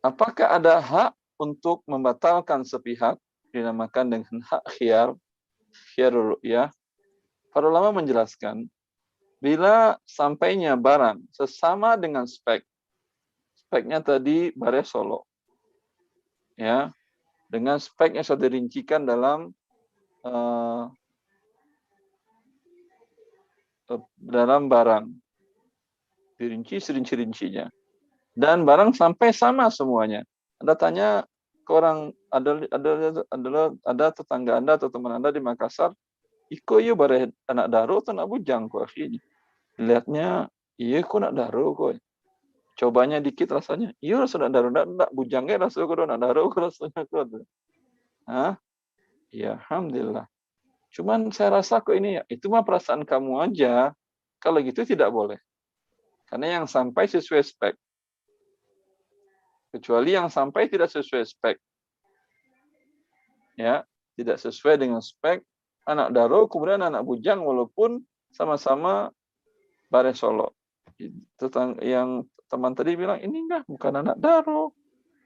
Apakah ada hak untuk membatalkan sepihak, dinamakan dengan hak khiyarul ru'yah? Para ulama menjelaskan, bila sampainya barang sesama dengan speknya tadi Bare Solo, ya, dengan spek yang sudah dirincikan dalam barang, dirinci serinci-rincinya, dan barang sampai sama semuanya. Anda tanya ke orang, ada tetangga Anda atau teman Anda di Makassar, iko iya bare anak Daro atau anak bujang kok akhirnya. Lihatnya, iya kok anak Daro kok. Cobanya dikit rasanya, iya rasa anak Daro, enggak bujangnya rasanya kok anak Daro kok rasanya kok. Hah? Ya, alhamdulillah. Cuman saya rasa kok ini ya, itu mah perasaan kamu aja. Kalau gitu tidak boleh. Karena yang sampai sesuai spek. Kecuali yang sampai tidak sesuai spek. Ya, tidak sesuai dengan spek anak Daro kemudian anak bujang walaupun sama-sama Bare Solo. yang teman tadi bilang, ini enggak, bukan anak daro.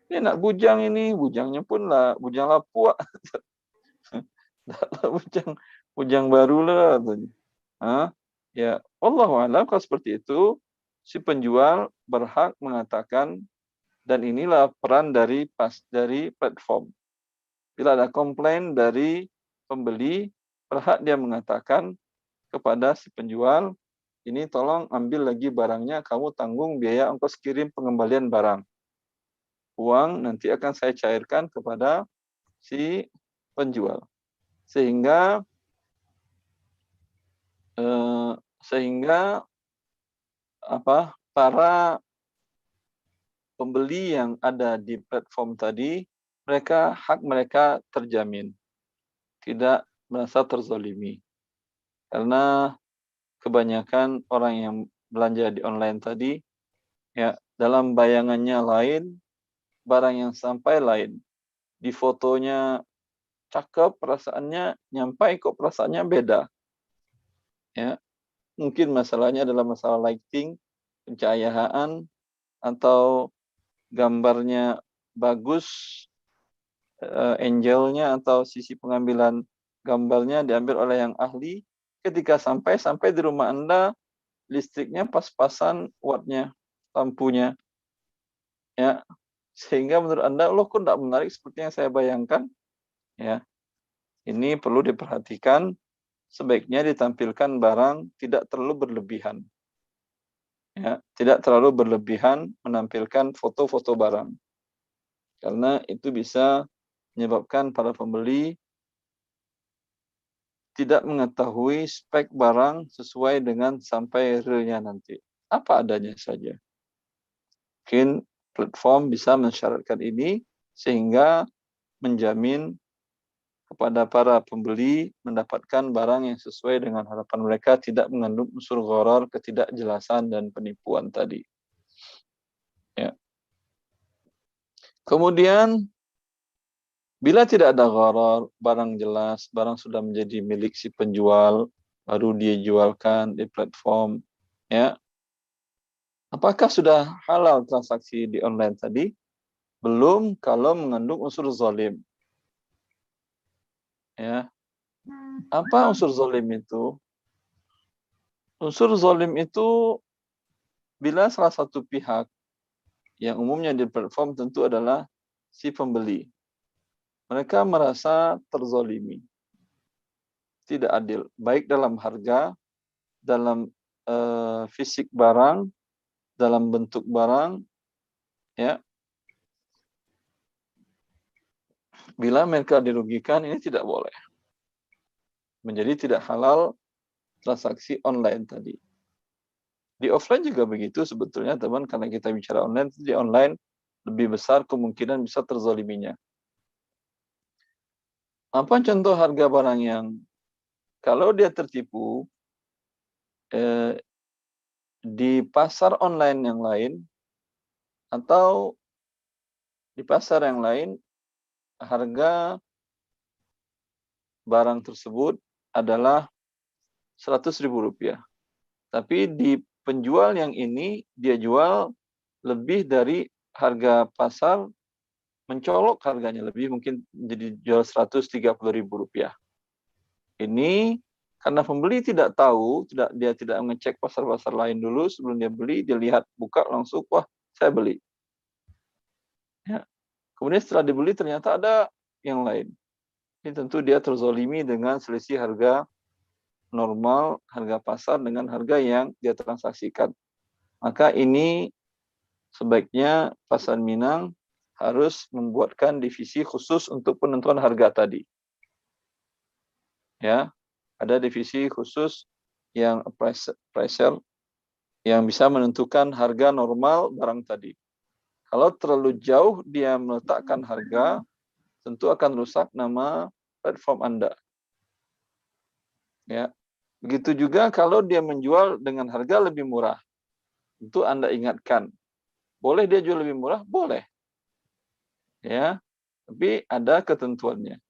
Ini anak bujang ini. Bujangnya pun lah, bujang Lapua. bujang baru lah. Ya, wallahu a'lam, kalau seperti itu, si penjual berhak mengatakan, dan inilah peran dari platform. Bila ada komplain dari pembeli, berhak dia mengatakan kepada si penjual, ini tolong ambil lagi barangnya, kamu tanggung biaya ongkos kirim pengembalian barang. Uang nanti akan saya cairkan kepada si penjual. Sehingga para pembeli yang ada di platform tadi, hak mereka terjamin, tidak merasa terzolimi. Karena kebanyakan orang yang belanja di online tadi, ya, dalam bayangannya lain, barang yang sampai lain. Di fotonya cakep, perasaannya nyampai kok perasaannya beda. Ya, mungkin masalahnya adalah masalah lighting, pencahayaan, atau gambarnya bagus, angle-nya atau sisi pengambilan gambarnya diambil oleh yang ahli. Ketika sampai di rumah Anda, listriknya pas-pasan wattnya, lampunya. Ya, sehingga menurut Anda, loh kok tidak menarik seperti yang saya bayangkan. Ya, ini perlu diperhatikan. Sebaiknya ditampilkan barang tidak terlalu berlebihan. Ya, tidak terlalu berlebihan menampilkan foto-foto barang. Karena itu bisa menyebabkan para pembeli tidak mengetahui spek barang sesuai dengan sampai realnya nanti. Apa adanya saja. Mungkin platform bisa mensyaratkan ini sehingga menjamin kepada para pembeli mendapatkan barang yang sesuai dengan harapan mereka, tidak mengandung unsur gharar, ketidakjelasan, dan penipuan tadi. Ya. Kemudian, bila tidak ada gharar, barang jelas, barang sudah menjadi milik si penjual, baru dia jualkan di platform. Ya. Apakah sudah halal transaksi di online tadi? Belum kalau mengandung unsur zalim. Ya. Apa unsur zalim itu? Unsur zalim itu bila salah satu pihak yang umumnya di platform tentu adalah si pembeli. Mereka merasa terzolimi, tidak adil, baik dalam harga, dalam fisik barang, dalam bentuk barang, ya. Bila mereka dirugikan, ini tidak boleh. Menjadi tidak halal transaksi online tadi. Di offline juga begitu sebetulnya, teman, karena kita bicara online, di online lebih besar kemungkinan bisa terzoliminya. Apa contoh harga barang yang kalau dia tertipu di pasar online yang lain atau di pasar yang lain, harga barang tersebut adalah Rp100.000. Tapi di penjual yang ini, dia jual lebih dari harga pasar, mencolok harganya, lebih mungkin jadi jual Rp130.000. Ini karena pembeli tidak tahu, dia tidak mengecek pasar-pasar lain dulu sebelum dia beli, dia lihat, buka langsung, wah saya beli. Ya. Kemudian setelah dibeli ternyata ada yang lain. Ini tentu dia terzolimi dengan selisih harga normal, harga pasar dengan harga yang dia transaksikan. Maka ini sebaiknya Pasar Minang harus membuatkan divisi khusus untuk penentuan harga tadi. Ya, ada divisi khusus yang appraiser yang bisa menentukan harga normal barang tadi. Kalau terlalu jauh dia meletakkan harga, tentu akan rusak nama platform Anda. Ya. Begitu juga kalau dia menjual dengan harga lebih murah. Tentu Anda ingatkan. Boleh dia jual lebih murah? Boleh. Ya. Tapi ada ketentuannya.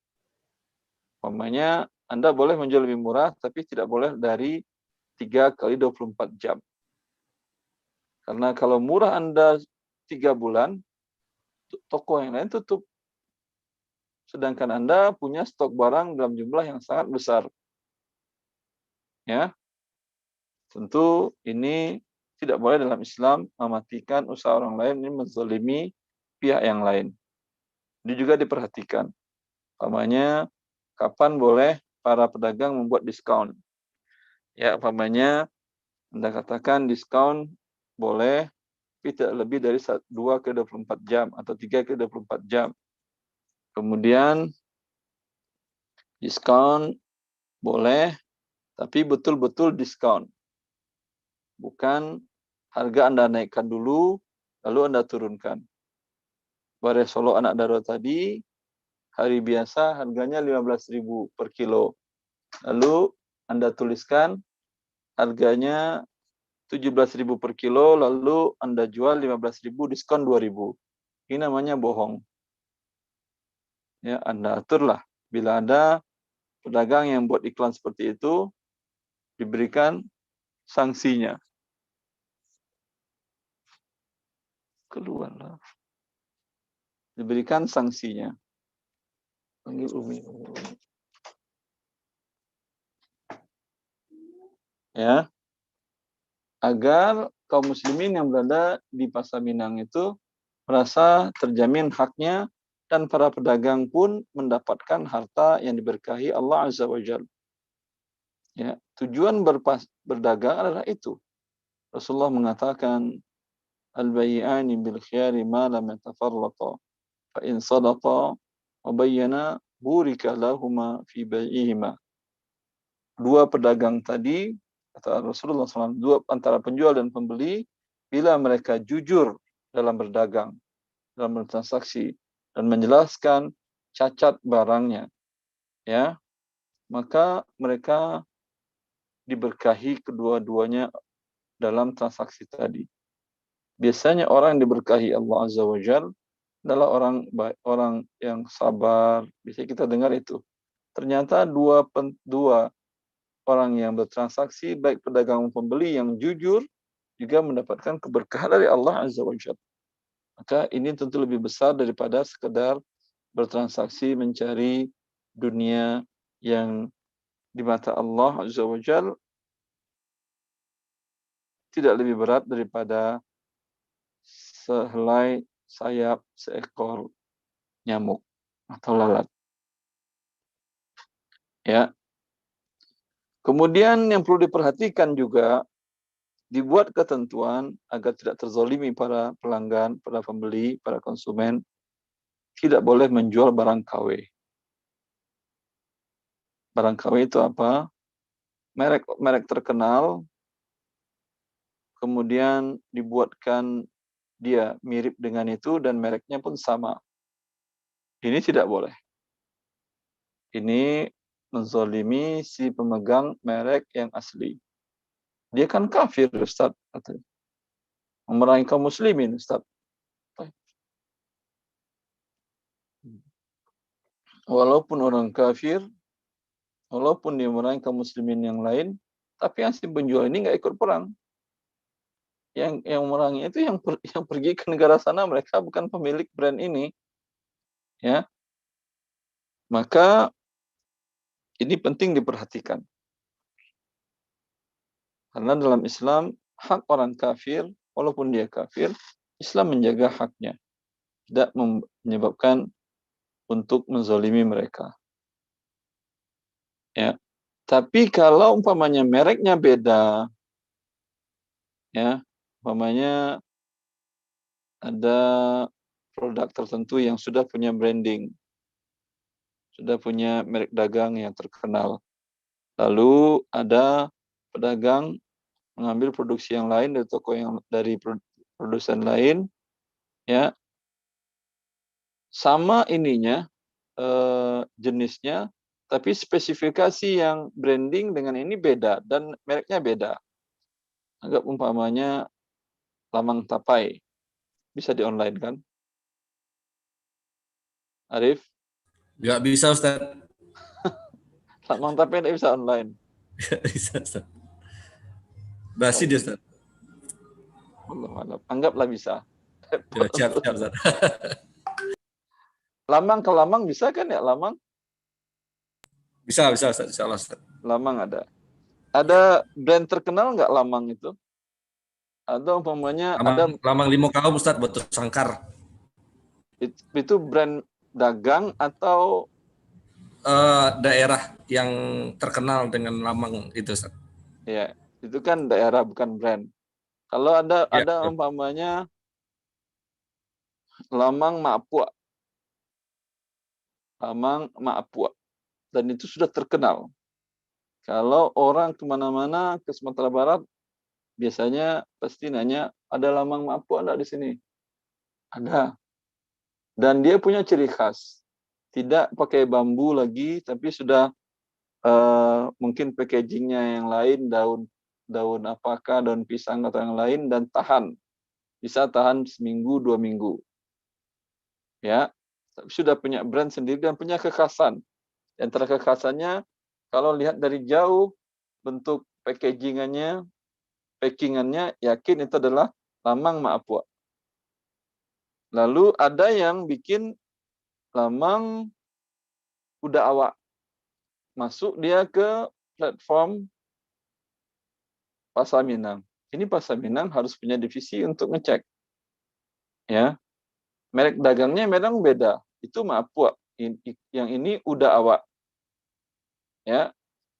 Umpamanya Anda boleh menjual lebih murah, tapi tidak boleh dari 3 kali 24 jam. Karena kalau murah Anda 3 bulan, toko yang lain tutup. Sedangkan Anda punya stok barang dalam jumlah yang sangat besar. Ya, tentu ini tidak boleh dalam Islam mematikan usaha orang lain, ini menzalimi pihak yang lain. Ini juga diperhatikan. Umpamanya, kapan boleh para pedagang membuat diskon? Ya, umpamanya Anda katakan diskon boleh tidak lebih dari 2 ke 24 jam atau 3 ke 24 jam. Kemudian diskon boleh, tapi betul-betul diskon. Bukan harga Anda naikkan dulu, lalu Anda turunkan. Bare Solo Anak Daro tadi, hari biasa harganya 15.000 per kilo. Lalu Anda tuliskan harganya 17.000 per kilo, lalu Anda jual 15.000, diskon 2.000. Ini namanya bohong. Ya, Anda aturlah. Bila ada pedagang yang buat iklan seperti itu, diberikan sanksinya. Keluarlah. Diberikan sanksinya. Panggil Umi. Ya, agar kaum muslimin yang berada di Pasar Minang itu merasa terjamin haknya dan para pedagang pun mendapatkan harta yang diberkahi Allah Azza wa Jalla. Ya, tujuan berdagang adalah itu. Rasulullah mengatakan al-bai'ani bil khiyari ma lam yatafarraqa fa in sadaqa wa bayyana burika lahuma fi bai'ihima. Dua pedagang tadi, kata Rasulullah SAW, dua antara penjual dan pembeli, bila mereka jujur dalam berdagang, dalam bertransaksi, dan menjelaskan cacat barangnya, ya, maka mereka diberkahi kedua-duanya dalam transaksi tadi. Biasanya orang yang diberkahi Allah Azza wa Jalla adalah orang yang sabar. Bisa kita dengar itu. Ternyata dua orang yang bertransaksi, baik pedagang maupun pembeli yang jujur, juga mendapatkan keberkahan dari Allah Azza wa Jalla. Maka ini tentu lebih besar daripada sekedar bertransaksi mencari dunia yang di mata Allah Azza wa Jalla tidak lebih berat daripada sehelai sayap seekor nyamuk atau lalat. Ya. Kemudian yang perlu diperhatikan juga, dibuat ketentuan agar tidak terzolimi para pelanggan, para pembeli, para konsumen, tidak boleh menjual barang KW. Barang KW itu apa? Merek terkenal, kemudian dibuatkan dia mirip dengan itu dan mereknya pun sama. Ini tidak boleh. Ini menzolimi si pemegang merek yang asli. Dia kan kafir, Ustaz. Memerangi kaum muslimin, Ustaz. Walaupun orang kafir, walaupun dia memerangi kaum muslimin yang lain, tapi yang si penjual ini nggak ikut perang. Yang memerangi itu yang pergi ke negara sana, mereka bukan pemilik brand ini. Ya. Maka ini penting diperhatikan. Karena dalam Islam, hak orang kafir, walaupun dia kafir, Islam menjaga haknya. Tidak menyebabkan untuk menzalimi mereka. Ya. Tapi kalau umpamanya mereknya beda, ya, umpamanya ada produk tertentu yang sudah punya branding, sudah punya merek dagang yang terkenal. Lalu ada pedagang mengambil produksi yang lain dari toko yang dari produsen lain, ya, sama ininya jenisnya, tapi spesifikasi yang branding dengan ini beda dan mereknya beda. Anggap umpamanya lamang tapai, bisa di online kan? Arif? Nggak bisa, Ustaz. Lamang tapai tidak bisa online. Nggak bisa, Ustaz. Basi dia, Ustaz. Allah alam. Anggaplah bisa. Ya, siap, siap, Ustaz. Lamang, kalau lamang bisa kan ya, lamang? Bisa, bisa, Ustaz. Insya Allah, Ustaz. Lamang ada. Ya. Ada brand terkenal nggak lamang itu? Atau umpamanya ada Lamang Limo Kau, Ustaz, Batu Sangkar. itu brand dagang atau Daerah yang terkenal dengan lamang itu, Ustaz. ya itu kan daerah bukan brand. Kalau ada Ya, umpamanya lamang Mapua, lamang Mapua, dan itu sudah terkenal. Kalau orang kemana-mana ke Sumatera Barat, biasanya pasti nanya, ada lamang Mapua enggak di sini? Ada. Dan dia punya ciri khas. Tidak pakai bambu lagi, tapi sudah mungkin packagingnya yang lain, daun apakah, daun pisang atau yang lain, dan tahan. Bisa tahan seminggu, 2 minggu. Ya, sudah punya brand sendiri dan punya kekhasan. Di antara kekhasannya, kalau lihat dari jauh, bentuk packingannya, yakin itu adalah lamang Mapua. Lalu ada yang bikin lamang kuda awak. Masuk dia ke platform Pasar Minang. Ini Pasar Minang harus punya divisi untuk ngecek. Ya, merek dagangnya memang beda. Itu Mapua. Yang ini udah awak. Ya,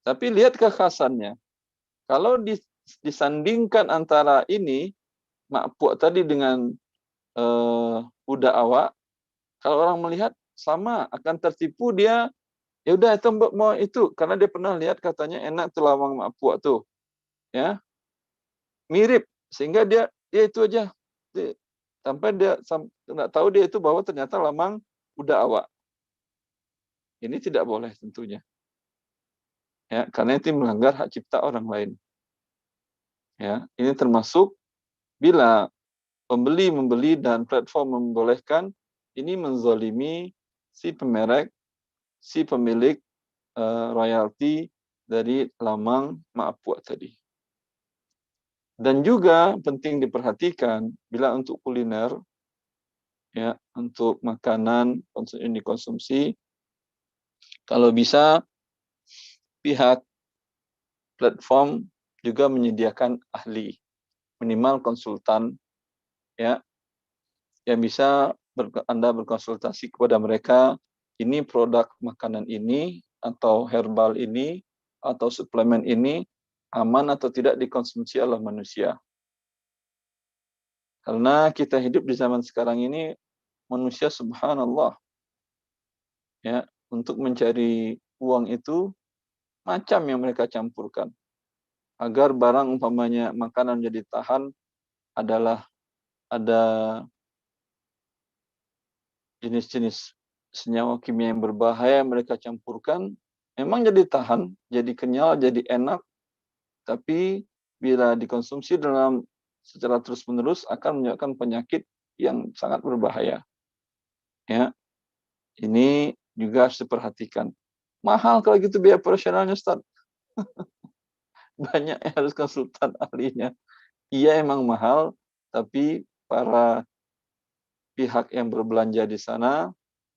tapi lihat kekhasannya. Kalau disandingkan antara ini Mapua tadi dengan udah awak, kalau orang melihat sama, akan tertipu dia. Ya udah itu mau itu, karena dia pernah lihat katanya enak tuh lamang Mapua tuh, ya mirip, sehingga dia itu aja, sampai dia nggak tahu dia itu bahwa ternyata lamang udah awak. Ini tidak boleh tentunya, ya karena itu melanggar hak cipta orang lain. Ya, ini termasuk bila pembeli membeli dan platform membolehkan, ini menzalimi si pemerek, si pemilik royalti dari lamang Mapua tadi. Dan juga penting diperhatikan bila untuk kuliner, ya untuk makanan ini dikonsumsi, kalau bisa pihak platform juga menyediakan ahli, minimal konsultan, ya yang bisa Anda berkonsultasi kepada mereka, ini produk makanan ini atau herbal ini atau suplemen ini aman atau tidak dikonsumsi oleh manusia. Karena kita hidup di zaman sekarang ini, manusia subhanallah, ya untuk mencari uang itu macam yang mereka campurkan. Agar barang umpamanya makanan jadi tahan, adalah ada jenis-jenis senyawa kimia yang berbahaya yang mereka campurkan, memang jadi tahan, jadi kenyal, jadi enak, tapi bila dikonsumsi secara terus-menerus akan menyebabkan penyakit yang sangat berbahaya. Ya, ini juga harus diperhatikan. Mahal kalau gitu biaya operasionalnya, Ustaz. Banyak yang harus konsultan ahlinya. Iya emang mahal, tapi para pihak yang berbelanja di sana,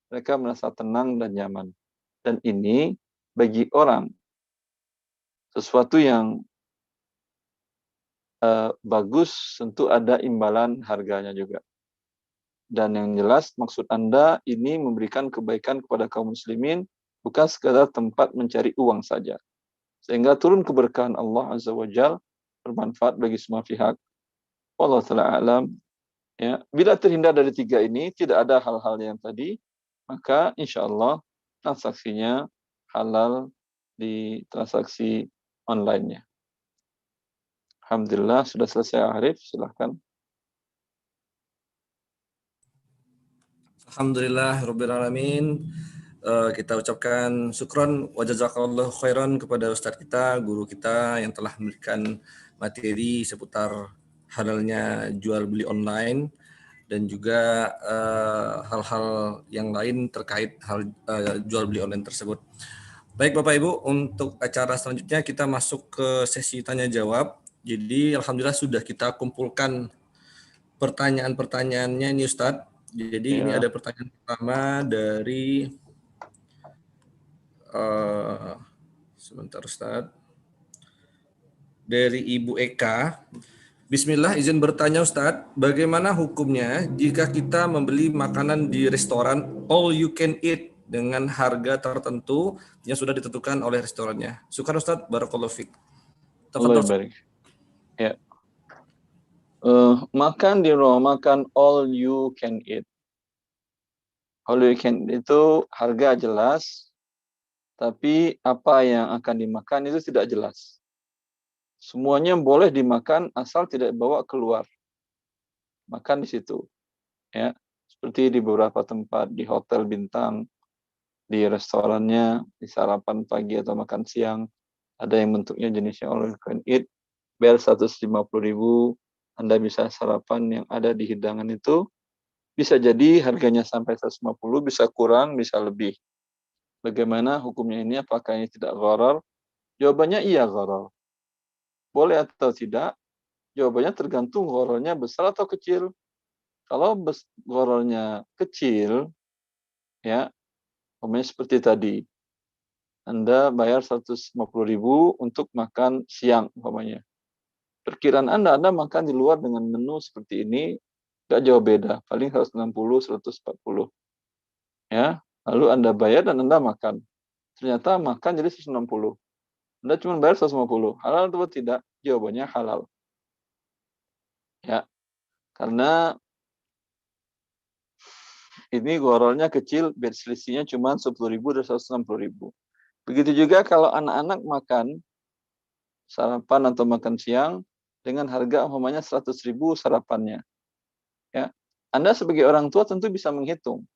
mereka merasa tenang dan nyaman. Dan ini bagi orang sesuatu yang bagus, tentu ada imbalan harganya juga. Dan yang jelas maksud Anda ini memberikan kebaikan kepada kaum muslimin, bukan sekadar tempat mencari uang saja. Sehingga turun keberkahan Allah Azza wa Jalla, bermanfaat bagi semua pihak. Wallahu ta'ala alam. Ya, bila terhindar dari 3 ini, tidak ada hal-hal yang tadi, maka insya Allah transaksinya halal di transaksi online-nya. Alhamdulillah sudah selesai, Arif, silahkan. Alhamdulillah Rabbil Alamin. Kita ucapkan syukron wa jazakallahu khairan kepada Ustadz kita, guru kita yang telah memberikan materi seputar halalnya jual beli online dan juga hal-hal yang lain terkait hal jual beli online tersebut. Baik Bapak Ibu, untuk acara selanjutnya kita masuk ke sesi tanya jawab. Jadi alhamdulillah sudah kita kumpulkan pertanyaan-pertanyaannya ini Ustadz. Jadi ini Ya. ada pertanyaan pertama dari sebentar Ustadz. Dari Ibu Eka. Bismillah, izin bertanya Ustadz, bagaimana hukumnya jika kita membeli makanan di restoran all you can eat dengan harga tertentu yang sudah ditentukan oleh restorannya? Syukran Ustadz, barakallahu fiik. Allah Tafadhol. barik. Ya. Makan di rumah makan all you can eat. All you can eat itu harga jelas, tapi apa yang akan dimakan itu tidak jelas. Semuanya boleh dimakan asal tidak bawa keluar. Makan di situ. Ya. Seperti di beberapa tempat, di hotel bintang, di restorannya, di sarapan pagi atau makan siang, ada yang bentuknya jenisnya all you can eat, bayar 150.000, Anda bisa sarapan yang ada di hidangan itu, bisa jadi harganya sampai 150, bisa kurang, bisa lebih. Bagaimana hukumnya ini? Apakah ini tidak gharar? Jawabannya iya gharar. Boleh atau tidak? Jawabannya tergantung ghararnya besar atau kecil. Kalau ghararnya kecil, ya, umpamanya seperti tadi, Anda bayar 150.000 untuk makan siang, umpamanya. Perkiraan Anda makan di luar dengan menu seperti ini, nggak jauh beda, paling 160, 140. Ya, lalu Anda bayar dan Anda makan. Ternyata makan jadi 160. Anda cuma bayar 150. Halal atau tidak? Jawabannya halal. Ya, karena ini gharornya kecil, selisihnya cuma 10.000 dan 160.000. Begitu juga kalau anak-anak makan sarapan atau makan siang dengan harga umpamanya 100.000 sarapannya. Ya, Anda sebagai orang tua tentu bisa menghitung.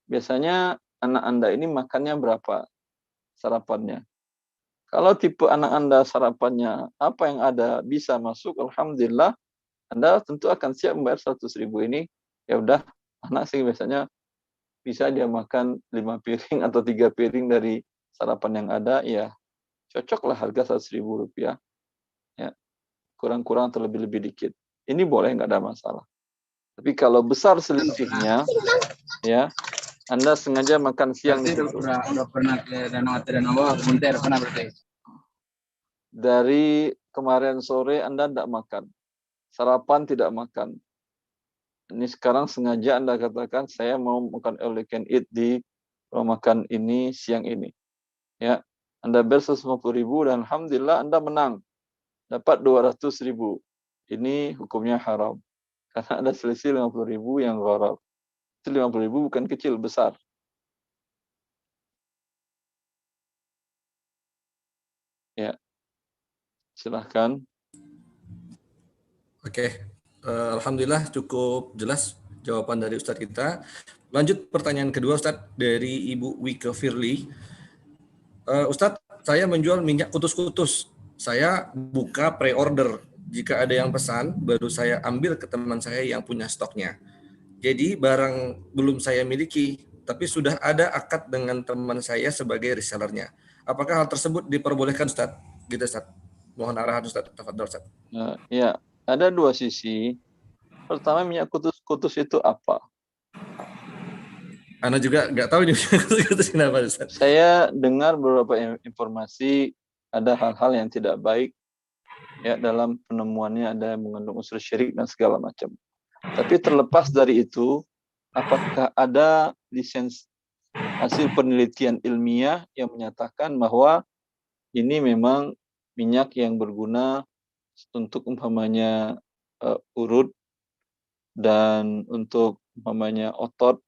Biasanya anak Anda ini makannya berapa sarapannya. Kalau tipe anak Anda sarapannya apa yang ada bisa masuk, alhamdulillah, Anda tentu akan siap membayar 100.000 ini. Ya udah, anak sih biasanya bisa dia makan 5 piring atau 3 piring dari sarapan yang ada, ya cocoklah harga 100.000 rupiah. Ya, kurang-kurang atau lebih-lebih dikit. Ini boleh, nggak ada masalah. Tapi kalau besar selisihnya, ya, Anda sengaja makan siang di situ. Udah pernah ke Danau Bawah, Munter pernah berarti. Dari kemarin sore Anda tidak makan. Sarapan tidak makan. Ini sekarang sengaja Anda katakan, saya mau makan all you can eat di rumah makan ini siang ini. Ya, Anda bayar 150.000 dan alhamdulillah Anda menang. Dapat 200.000. Ini hukumnya haram. Karena ada selisih 50.000 yang gharar. Itu 50.000 bukan kecil, besar. Ya, silahkan. Oke, alhamdulillah cukup jelas jawaban dari Ustadz kita. Lanjut pertanyaan kedua Ustadz dari Ibu Wika Firly. Ustadz, saya menjual minyak kutus-kutus. Saya buka pre-order. Jika ada yang pesan, baru saya ambil ke teman saya yang punya stoknya. Jadi barang belum saya miliki, tapi sudah ada akad dengan teman saya sebagai resellernya. Apakah hal tersebut diperbolehkan Ustadz? Gitu Ustadz. Mohon arahan Ustadz. Tafadhol Ustadz. Ya, ada dua sisi. Pertama, minyak kutus-kutus itu apa? Ana juga nggak tahu ini kutus-kutus kenapa Ustadz. Saya dengar beberapa informasi ada hal-hal yang tidak baik ya dalam penemuannya, ada yang mengandung unsur syirik dan segala macam. Tapi terlepas dari itu, apakah ada lisensi hasil penelitian ilmiah yang menyatakan bahwa ini memang minyak yang berguna untuk umpamanya urut dan untuk umpamanya otot,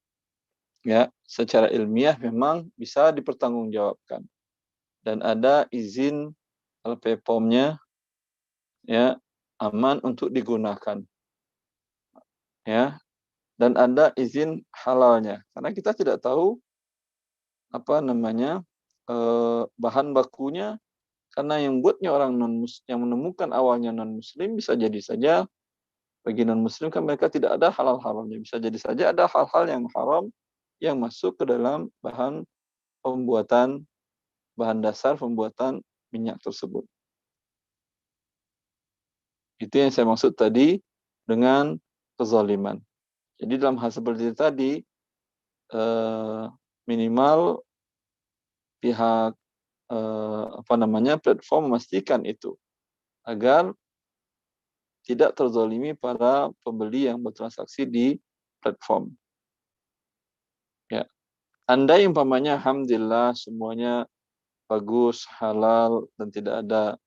ya, secara ilmiah memang bisa dipertanggungjawabkan dan ada izin LPPOM-nya, ya, aman untuk digunakan, ya, dan ada izin halalnya karena kita tidak tahu apa namanya bahan bakunya, karena yang buatnya orang yang menemukan awalnya non muslim, bisa jadi saja bagi non muslim kan mereka tidak ada halal haramnya, bisa jadi saja ada hal-hal yang haram yang masuk ke dalam bahan dasar pembuatan minyak tersebut. Itu yang saya maksud tadi dengan kezaliman. Jadi dalam hal seperti itu tadi, minimal pihak platform memastikan itu agar tidak terzalimi para pembeli yang bertransaksi di platform. Ya. Andai umpamanya alhamdulillah semuanya bagus, halal, dan tidak ada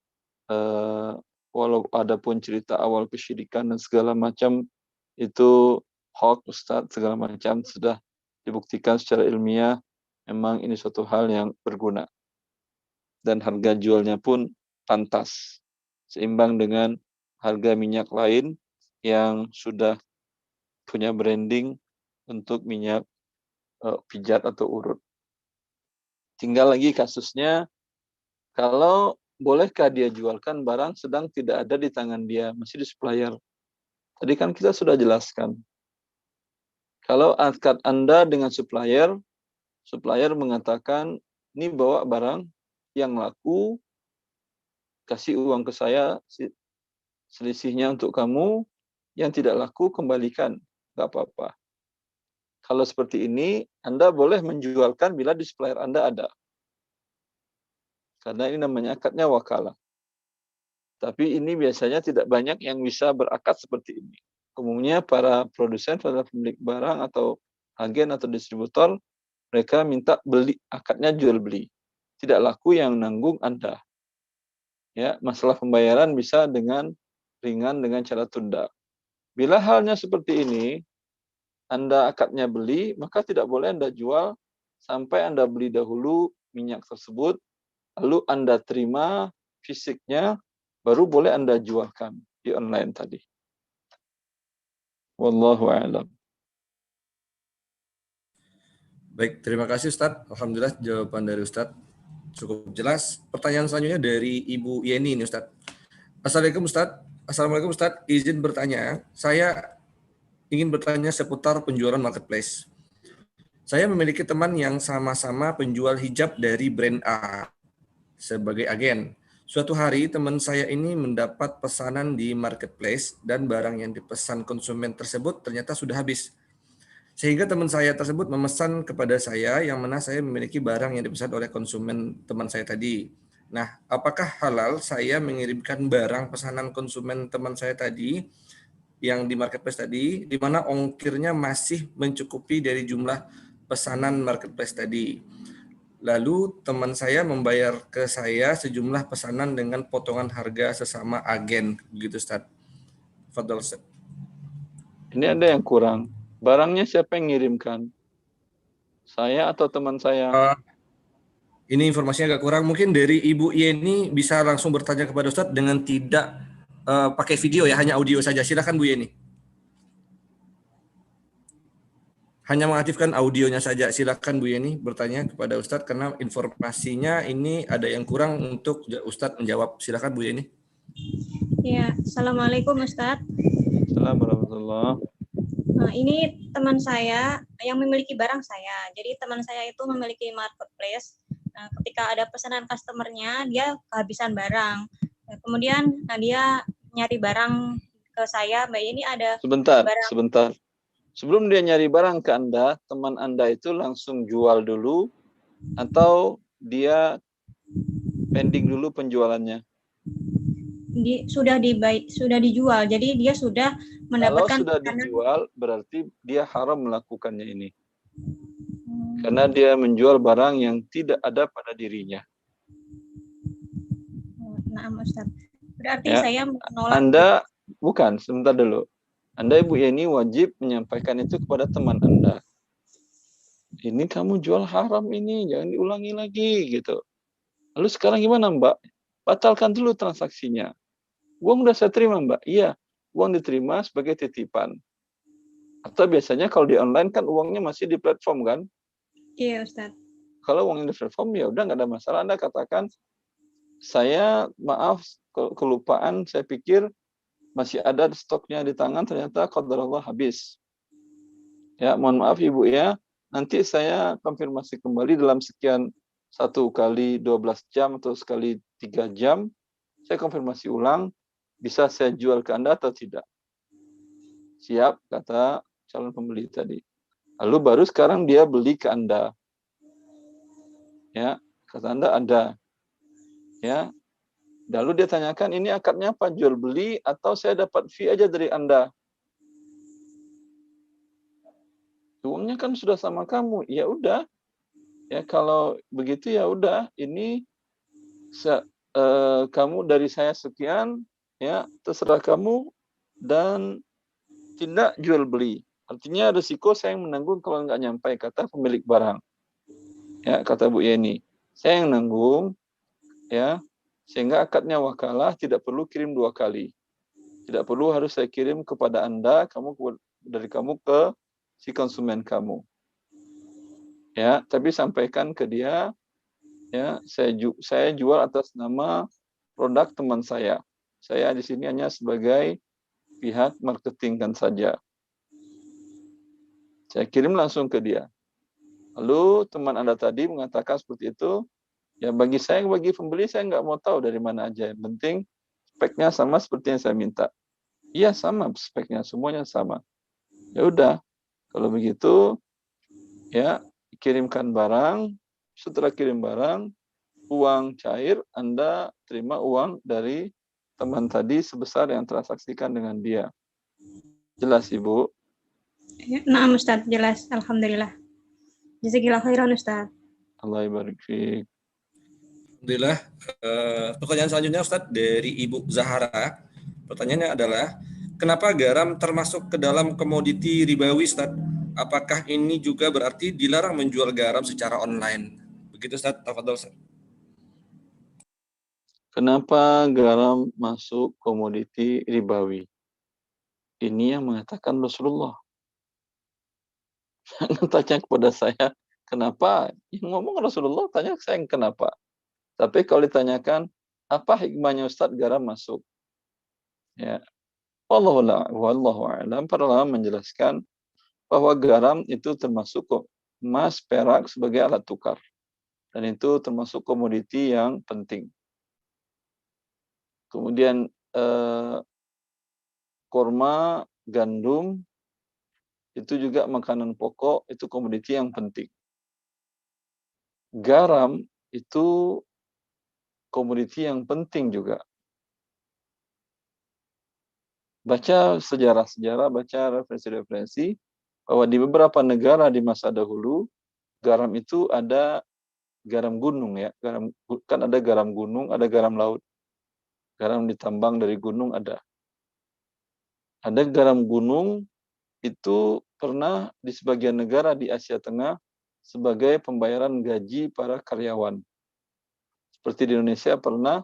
walau ada pun cerita awal kesyirikan dan segala macam itu hoax, Ustadz, segala macam sudah dibuktikan secara ilmiah memang ini suatu hal yang berguna dan harga jualnya pun pantas, seimbang dengan harga minyak lain yang sudah punya branding untuk minyak pijat atau urut. Tinggal lagi kasusnya, kalau bolehkah dia jualkan barang sedang tidak ada di tangan dia, masih di supplier. Tadi kan kita sudah jelaskan. Kalau akad Anda dengan supplier mengatakan, ini bawa barang yang laku, kasih uang ke saya, selisihnya untuk kamu, yang tidak laku kembalikan, nggak apa-apa. Kalau seperti ini, Anda boleh menjualkan bila di supplier Anda ada. Karena ini namanya akadnya wakalah. Tapi ini biasanya tidak banyak yang bisa berakad seperti ini. Umumnya para produsen, para pemilik barang atau agen atau distributor, mereka minta beli, akadnya jual beli. Tidak laku yang nanggung Anda. Ya, masalah pembayaran bisa dengan ringan dengan cara tunda. Bila halnya seperti ini, Anda akadnya beli, maka tidak boleh Anda jual sampai Anda beli dahulu minyak tersebut, lalu Anda terima fisiknya, baru boleh Anda jualkan di online tadi. Wallahu a'lam. Baik, terima kasih Ustadz. Alhamdulillah jawaban dari Ustadz cukup jelas. Pertanyaan selanjutnya dari Ibu Yeni ini Ustadz. Assalamualaikum Ustadz. Assalamualaikum Ustadz. Izin bertanya, saya ingin bertanya seputar penjualan marketplace. Saya memiliki teman yang sama-sama penjual hijab dari brand A sebagai agen. Suatu hari teman saya ini mendapat pesanan di marketplace dan barang yang dipesan konsumen tersebut ternyata sudah habis. Sehingga teman saya tersebut memesan kepada saya yang mana saya memiliki barang yang dipesan oleh konsumen teman saya tadi. Nah, apakah halal saya mengirimkan barang pesanan konsumen teman saya tadi yang di marketplace tadi, di mana ongkirnya masih mencukupi dari jumlah pesanan marketplace tadi. Lalu teman saya membayar ke saya sejumlah pesanan dengan potongan harga sesama agen, begitu Ustaz. Fadhal Ustaz. Ini ada yang kurang. Barangnya siapa yang ngirimkan? Saya atau teman saya? Ini informasinya agak kurang. Mungkin dari Ibu Yeni bisa langsung bertanya kepada Ustaz dengan tidak pakai video ya, hanya audio saja. Silakan Bu Yeni. Hanya mengaktifkan audionya saja. Silakan Bu Yeni bertanya kepada Ustadz karena informasinya ini ada yang kurang untuk Ustadz menjawab. Silakan Bu Yeni. Ya, Assalamualaikum Ustadz. Assalamualaikum warahmatullahi wabarakatuh. Nah, ini teman saya yang memiliki barang saya. Jadi teman saya itu memiliki marketplace. Nah, ketika ada pesanan customernya, dia kehabisan barang. Nah, kemudian dia nyari barang ke saya, Mbak ini ada barang. Sebentar. Sebelum dia nyari barang ke Anda, teman Anda itu langsung jual dulu atau dia pending dulu penjualannya? Sudah dijual. Jadi dia sudah mendapatkan. Kalau sudah dijual, berarti dia haram melakukannya ini. Karena dia menjual barang yang tidak ada pada dirinya. Nah, Ustaz. Berarti ya. saya menolak. Anda, bukan, sebentar dulu. Anda Ibu Yeni wajib menyampaikan itu kepada teman Anda. Ini kamu jual haram ini, jangan diulangi lagi gitu. Lalu sekarang gimana Mbak? Batalkan dulu transaksinya. Uang udah saya terima Mbak. Iya, uang diterima sebagai titipan. Atau biasanya kalau di online kan uangnya masih di platform kan? Iya Ustaz. Kalau uangnya di platform ya udah nggak ada masalah. Anda katakan, saya maaf kelupaan, saya pikir masih ada stoknya di tangan, ternyata qadarullah habis. Ya, mohon maaf Ibu ya. Nanti saya konfirmasi kembali dalam sekian 1 kali 12 jam atau sekali 3 jam. Saya konfirmasi ulang, bisa saya jual ke Anda atau tidak. Siap, kata calon pembeli tadi. Lalu baru sekarang dia beli ke Anda. Ya, kata Anda ada. Ya. Lalu dia tanyakan, ini akadnya apa? Jual beli atau saya dapat fee aja dari Anda? Uangnya kan sudah sama kamu. Ya udah. Ya kalau begitu ya udah, ini kamu dari saya sekian, ya terserah kamu, dan tidak jual beli. Artinya risiko saya yang menanggung kalau nggak nyampe, kata pemilik barang. Ya, kata Bu Yeni, saya yang nanggung, ya, sehingga akadnya wakalah tidak perlu kirim 2 kali. Tidak perlu harus saya kirim kepada Anda, dari kamu ke si konsumen kamu. Ya, tapi sampaikan ke dia, ya, saya jual atas nama produk teman saya. Saya di sini hanya sebagai pihak marketing kan saja. Saya kirim langsung ke dia. Lalu teman Anda tadi mengatakan seperti itu, ya bagi pembeli saya nggak mau tahu dari mana aja. Yang penting speknya sama seperti yang saya minta. Iya sama speknya, semuanya sama. Ya udah, kalau begitu ya kirimkan barang. Setelah kirim barang, uang cair Anda terima uang dari teman tadi sebesar yang transaksikan dengan dia. Jelas Ibu? Nah, Ustaz, jelas. Alhamdulillah. Jazakillah khairan, Ustaz. Allah barik fiik. Alhamdulillah. Pertanyaan selanjutnya Ustadz dari Ibu Zahara. Pertanyaannya adalah, kenapa garam termasuk ke dalam komoditi ribawi Ustadz? Apakah ini juga berarti dilarang menjual garam secara online? Begitu Ustadz, tafadhol Ustadz. Kenapa garam masuk komoditi ribawi? Ini yang mengatakan Rasulullah. Jangan tanya kepada saya, kenapa? Yang ngomong Rasulullah, tanya saya kenapa. Tapi kalau ditanyakan, apa hikmahnya Ustadz garam masuk? Ya, wallahu a'lam. Para ulama menjelaskan bahwa garam itu termasuk emas, perak sebagai alat tukar. Dan itu termasuk komoditi yang penting. Kemudian kurma, gandum, itu juga makanan pokok, itu komoditi yang penting. Garam itu komoditi yang penting juga. Baca sejarah-sejarah, baca referensi-referensi, bahwa di beberapa negara di masa dahulu, garam itu ada garam gunung ya. Kan ada garam gunung, ada garam laut. Garam ditambang dari gunung ada. Ada garam gunung itu pernah di sebagian negara di Asia Tengah sebagai pembayaran gaji para karyawan. Seperti di Indonesia pernah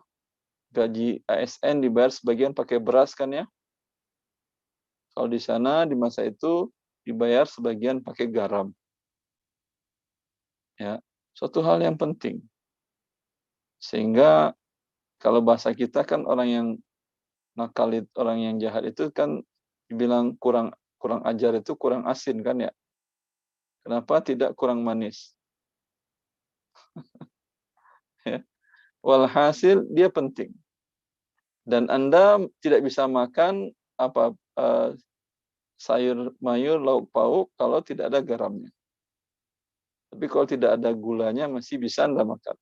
gaji ASN dibayar sebagian pakai beras kan ya. Kalau di sana di masa itu dibayar sebagian pakai garam. Ya, suatu hal yang penting. Sehingga kalau bahasa kita kan orang yang nakal, orang yang jahat itu kan dibilang kurang ajar itu kurang asin kan ya. Kenapa tidak kurang manis? Ya. Walhasil dia penting. Dan Anda tidak bisa makan sayur mayur, lauk pauk kalau tidak ada garamnya. Tapi kalau tidak ada gulanya masih bisa Anda makan.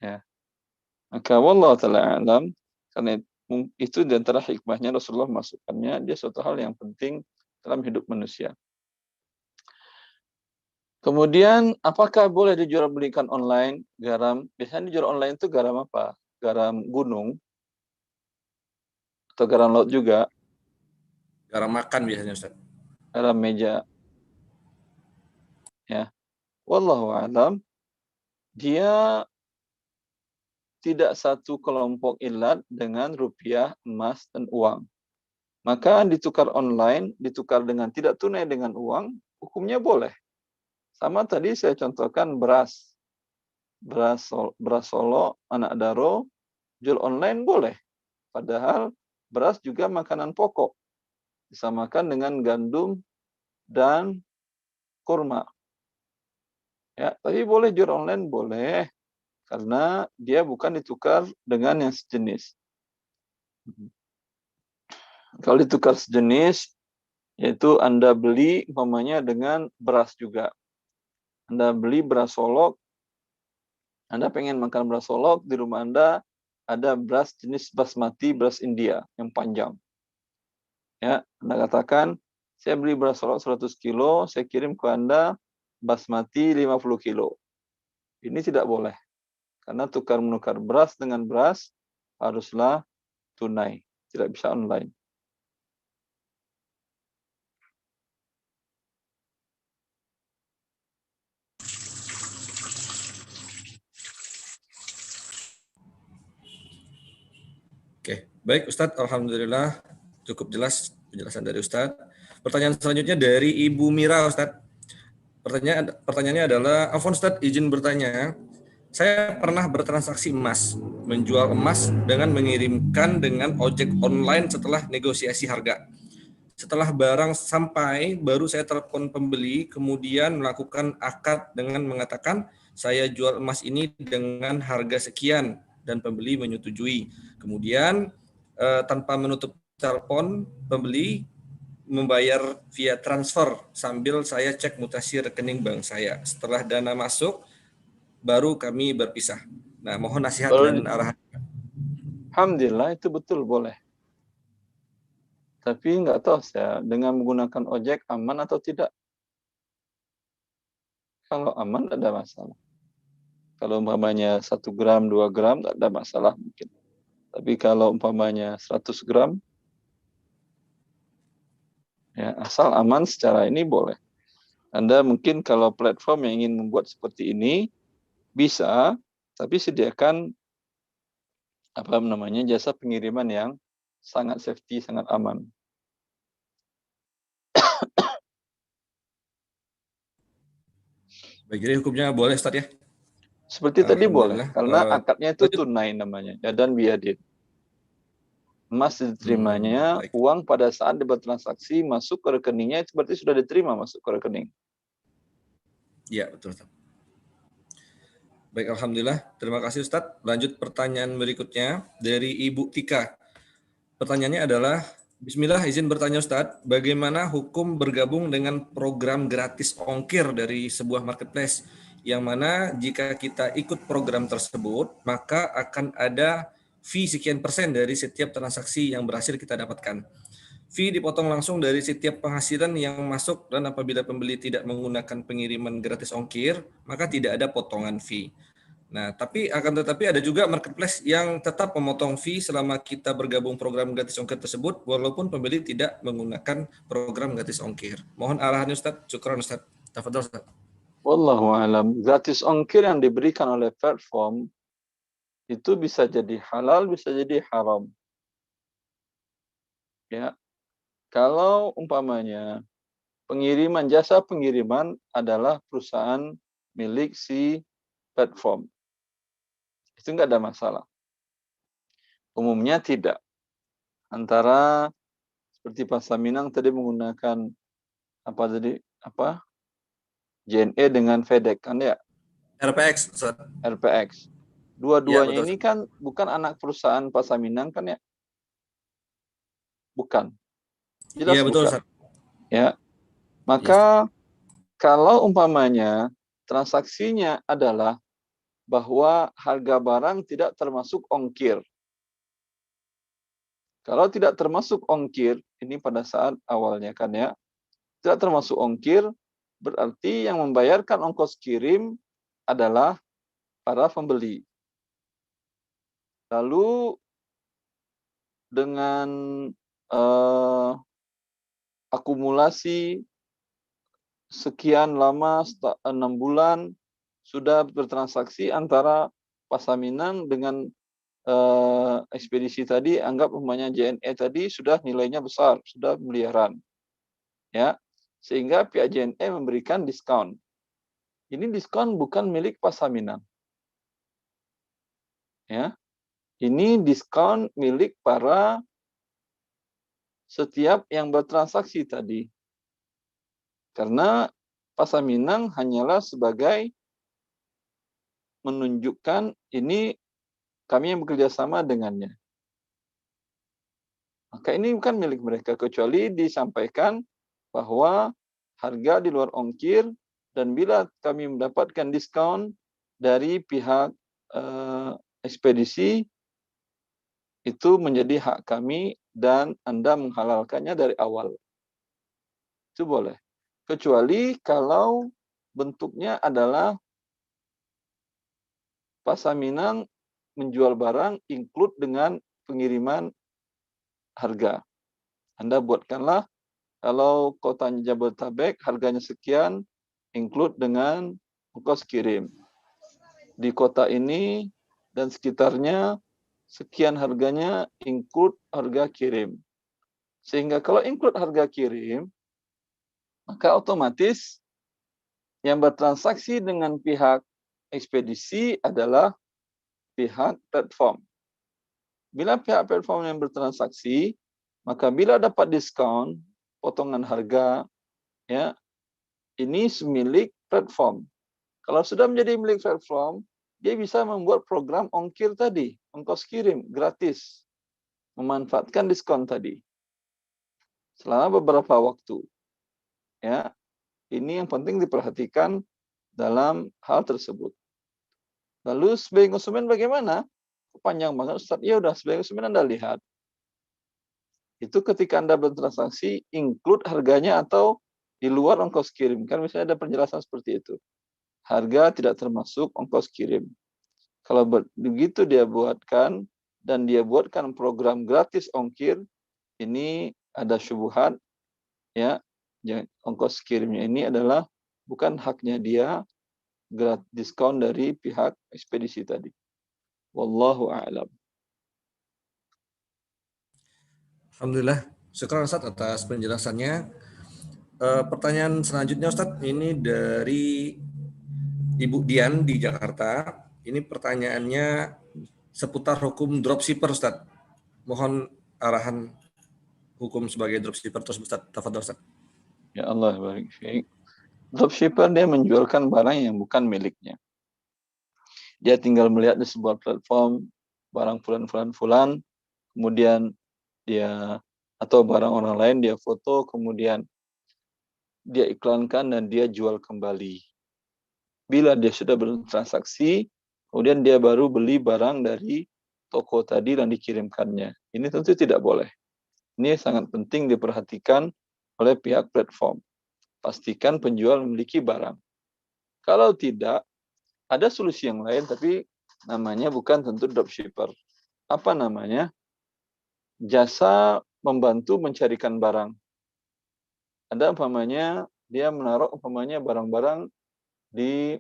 Ya. Maka wallahu ta'ala alam, karena itu di antara hikmahnya Rasulullah masukkannya, dia suatu hal yang penting dalam hidup manusia. Kemudian, apakah boleh dijual belikan online garam? Biasanya dijual online itu garam apa? Garam gunung atau garam laut juga? Garam makan biasanya Ustadz. Garam meja. Ya. Wallahu a'lam. Dia tidak satu kelompok ilat dengan rupiah, emas, dan uang. Maka ditukar online, ditukar dengan tidak tunai dengan uang, hukumnya boleh. Sama tadi saya contohkan beras Solo, anak daro, jual online boleh. Padahal beras juga makanan pokok. Disamakan dengan gandum dan kurma. Ya, tapi boleh jual online boleh. Karena dia bukan ditukar dengan yang sejenis. Kalau ditukar sejenis, yaitu Anda beli umpamanya dengan beras juga. Anda beli beras solok, Anda pengen makan beras solok, di rumah Anda ada beras jenis basmati, beras India yang panjang. Ya, Anda katakan, saya beli beras solok 100 kilo, saya kirim ke Anda basmati 50 kilo. Ini tidak boleh. Karena tukar-menukar beras dengan beras haruslah tunai, tidak bisa online. Oke, baik Ustadz, Alhamdulillah cukup jelas penjelasan dari Ustadz. Pertanyaan selanjutnya dari Ibu Mira, Ustadz. Pertanyaannya adalah, Afwan Ustadz, izin bertanya, saya pernah bertransaksi emas, menjual emas dengan mengirimkan dengan ojek online setelah negosiasi harga. Setelah barang sampai, baru saya telepon pembeli, kemudian melakukan akad dengan mengatakan, saya jual emas ini dengan harga sekian, dan pembeli menyetujui. Kemudian, tanpa menutup telepon, pembeli membayar via transfer sambil saya cek mutasi rekening bank saya. Setelah dana masuk, baru kami berpisah. Nah, mohon nasihat dan arahan. Alhamdulillah itu betul boleh. Tapi nggak tahu saya dengan menggunakan ojek aman atau tidak. Kalau aman tidak ada masalah. Kalau umpamanya 1 gram, 2 gram tidak ada masalah mungkin. Tapi kalau umpamanya 100 gram, ya asal aman secara ini boleh. Anda mungkin kalau platform yang ingin membuat seperti ini bisa, tapi sediakan jasa pengiriman yang sangat safety, sangat aman. Baik, jadi hukumnya boleh Ustaz ya? Seperti tadi boleh, Alhamdulillah. karena akadnya itu lanjut. tunai namanya, dan biadin. Emas diterimanya, baik. uang pada saat dia bertransaksi masuk ke rekeningnya, itu berarti sudah diterima masuk ke rekening. Iya, betul Ustaz. Baik, Alhamdulillah. Terima kasih Ustadz. Lanjut pertanyaan berikutnya dari Ibu Tika. Pertanyaannya adalah, Bismillah, izin bertanya Ustadz, bagaimana hukum bergabung dengan program gratis ongkir dari sebuah marketplace, yang mana jika kita ikut program tersebut, maka akan ada fee sekian persen dari setiap transaksi yang berhasil kita dapatkan. Fee dipotong langsung dari setiap penghasilan yang masuk, dan apabila pembeli tidak menggunakan pengiriman gratis ongkir, maka tidak ada potongan fee. Nah, tapi ada juga marketplace yang tetap memotong fee selama kita bergabung program gratis ongkir tersebut, walaupun pembeli tidak menggunakan program gratis ongkir. Mohon arahannya Ustaz. Syukran Ustaz. Tafadhol Ustaz. Wallahu alam. Gratis ongkir yang diberikan oleh platform itu bisa jadi halal, bisa jadi haram. Ya, kalau umpamanya jasa pengiriman adalah perusahaan milik si platform, itu nggak ada masalah. Umumnya tidak. Antara seperti Pasar Minang tadi menggunakan JNE dengan FedEx kan ya? RPX Ustaz. RPX. Dua-duanya Ya, ini kan bukan anak perusahaan Pasar-Minang kan ya? Bukan. Jelas Iya, betul bukan. Ustaz. Ya. Maka kalau umpamanya transaksinya adalah bahwa harga barang tidak termasuk ongkir. Kalau tidak termasuk ongkir, ini pada saat awalnya kan ya, tidak termasuk ongkir, berarti yang membayarkan ongkos kirim adalah para pembeli. Lalu dengan akumulasi sekian lama, 6 bulan, sudah bertransaksi antara Pasar-Minang dengan ekspedisi tadi, anggap umpamanya JNE tadi sudah nilainya besar, sudah miliaran. Ya. Sehingga pihak JNE memberikan diskon. Ini diskon bukan milik Pasar-Minang. Ya. Ini diskon milik para setiap yang bertransaksi tadi. Karena Pasar-Minang hanyalah sebagai menunjukkan ini kami yang bekerja sama dengannya. Maka ini bukan milik mereka, kecuali disampaikan bahwa harga di luar ongkir, dan bila kami mendapatkan diskon dari pihak ekspedisi, itu menjadi hak kami dan Anda menghalalkannya dari awal. Itu boleh. Kecuali kalau bentuknya adalah Pasar menjual barang include dengan pengiriman harga. Anda buatkanlah, kalau kota Jabodetabek harganya sekian, include dengan ongkos kirim. Di kota ini dan sekitarnya, sekian harganya, include harga kirim. Sehingga kalau include harga kirim, maka otomatis yang bertransaksi dengan pihak ekspedisi adalah pihak platform. Bila pihak platform yang bertransaksi, maka bila dapat diskon, potongan harga, ya, ini milik platform. Kalau sudah menjadi milik platform, dia bisa membuat program ongkir tadi, ongkos kirim gratis, memanfaatkan diskon tadi selama beberapa waktu. Ya, ini yang penting diperhatikan dalam hal tersebut. Lalu sebagai konsumen bagaimana? Panjang banget Ustaz. Ya udah, sebagai konsumen Anda lihat. Itu ketika Anda bertransaksi, include harganya atau di luar ongkos kirim. Kan misalnya ada penjelasan seperti itu. Harga tidak termasuk ongkos kirim. Kalau begitu dia buatkan, dan dia buatkan program gratis ongkir, ini ada syubhat, ya. Ongkos kirimnya ini adalah bukan haknya dia, diskon dari pihak ekspedisi tadi. Wallahu a'lam. Alhamdulillah, syukur Ustaz atas penjelasannya. Pertanyaan selanjutnya Ustaz, ini dari Ibu Dian di Jakarta. Ini pertanyaannya seputar hukum dropshipper Ustaz. Mohon arahan hukum sebagai dropshipper tersebut Ustaz. Tafadhol Ustaz. Ya Allah, barik fiik. Dropshipper dia menjualkan barang yang bukan miliknya. Dia tinggal melihat di sebuah platform barang fulan, kemudian dia atau barang orang lain dia foto, kemudian dia iklankan dan dia jual kembali. Bila dia sudah bertransaksi, kemudian dia baru beli barang dari toko tadi dan dikirimkannya. Ini tentu tidak boleh. Ini sangat penting diperhatikan oleh pihak platform. Pastikan penjual memiliki barang. Kalau tidak, ada solusi yang lain, tapi namanya bukan tentu dropshipper. Apa namanya? Jasa membantu mencarikan barang. Ada umpamanya dia menaruh umpamanya barang-barang di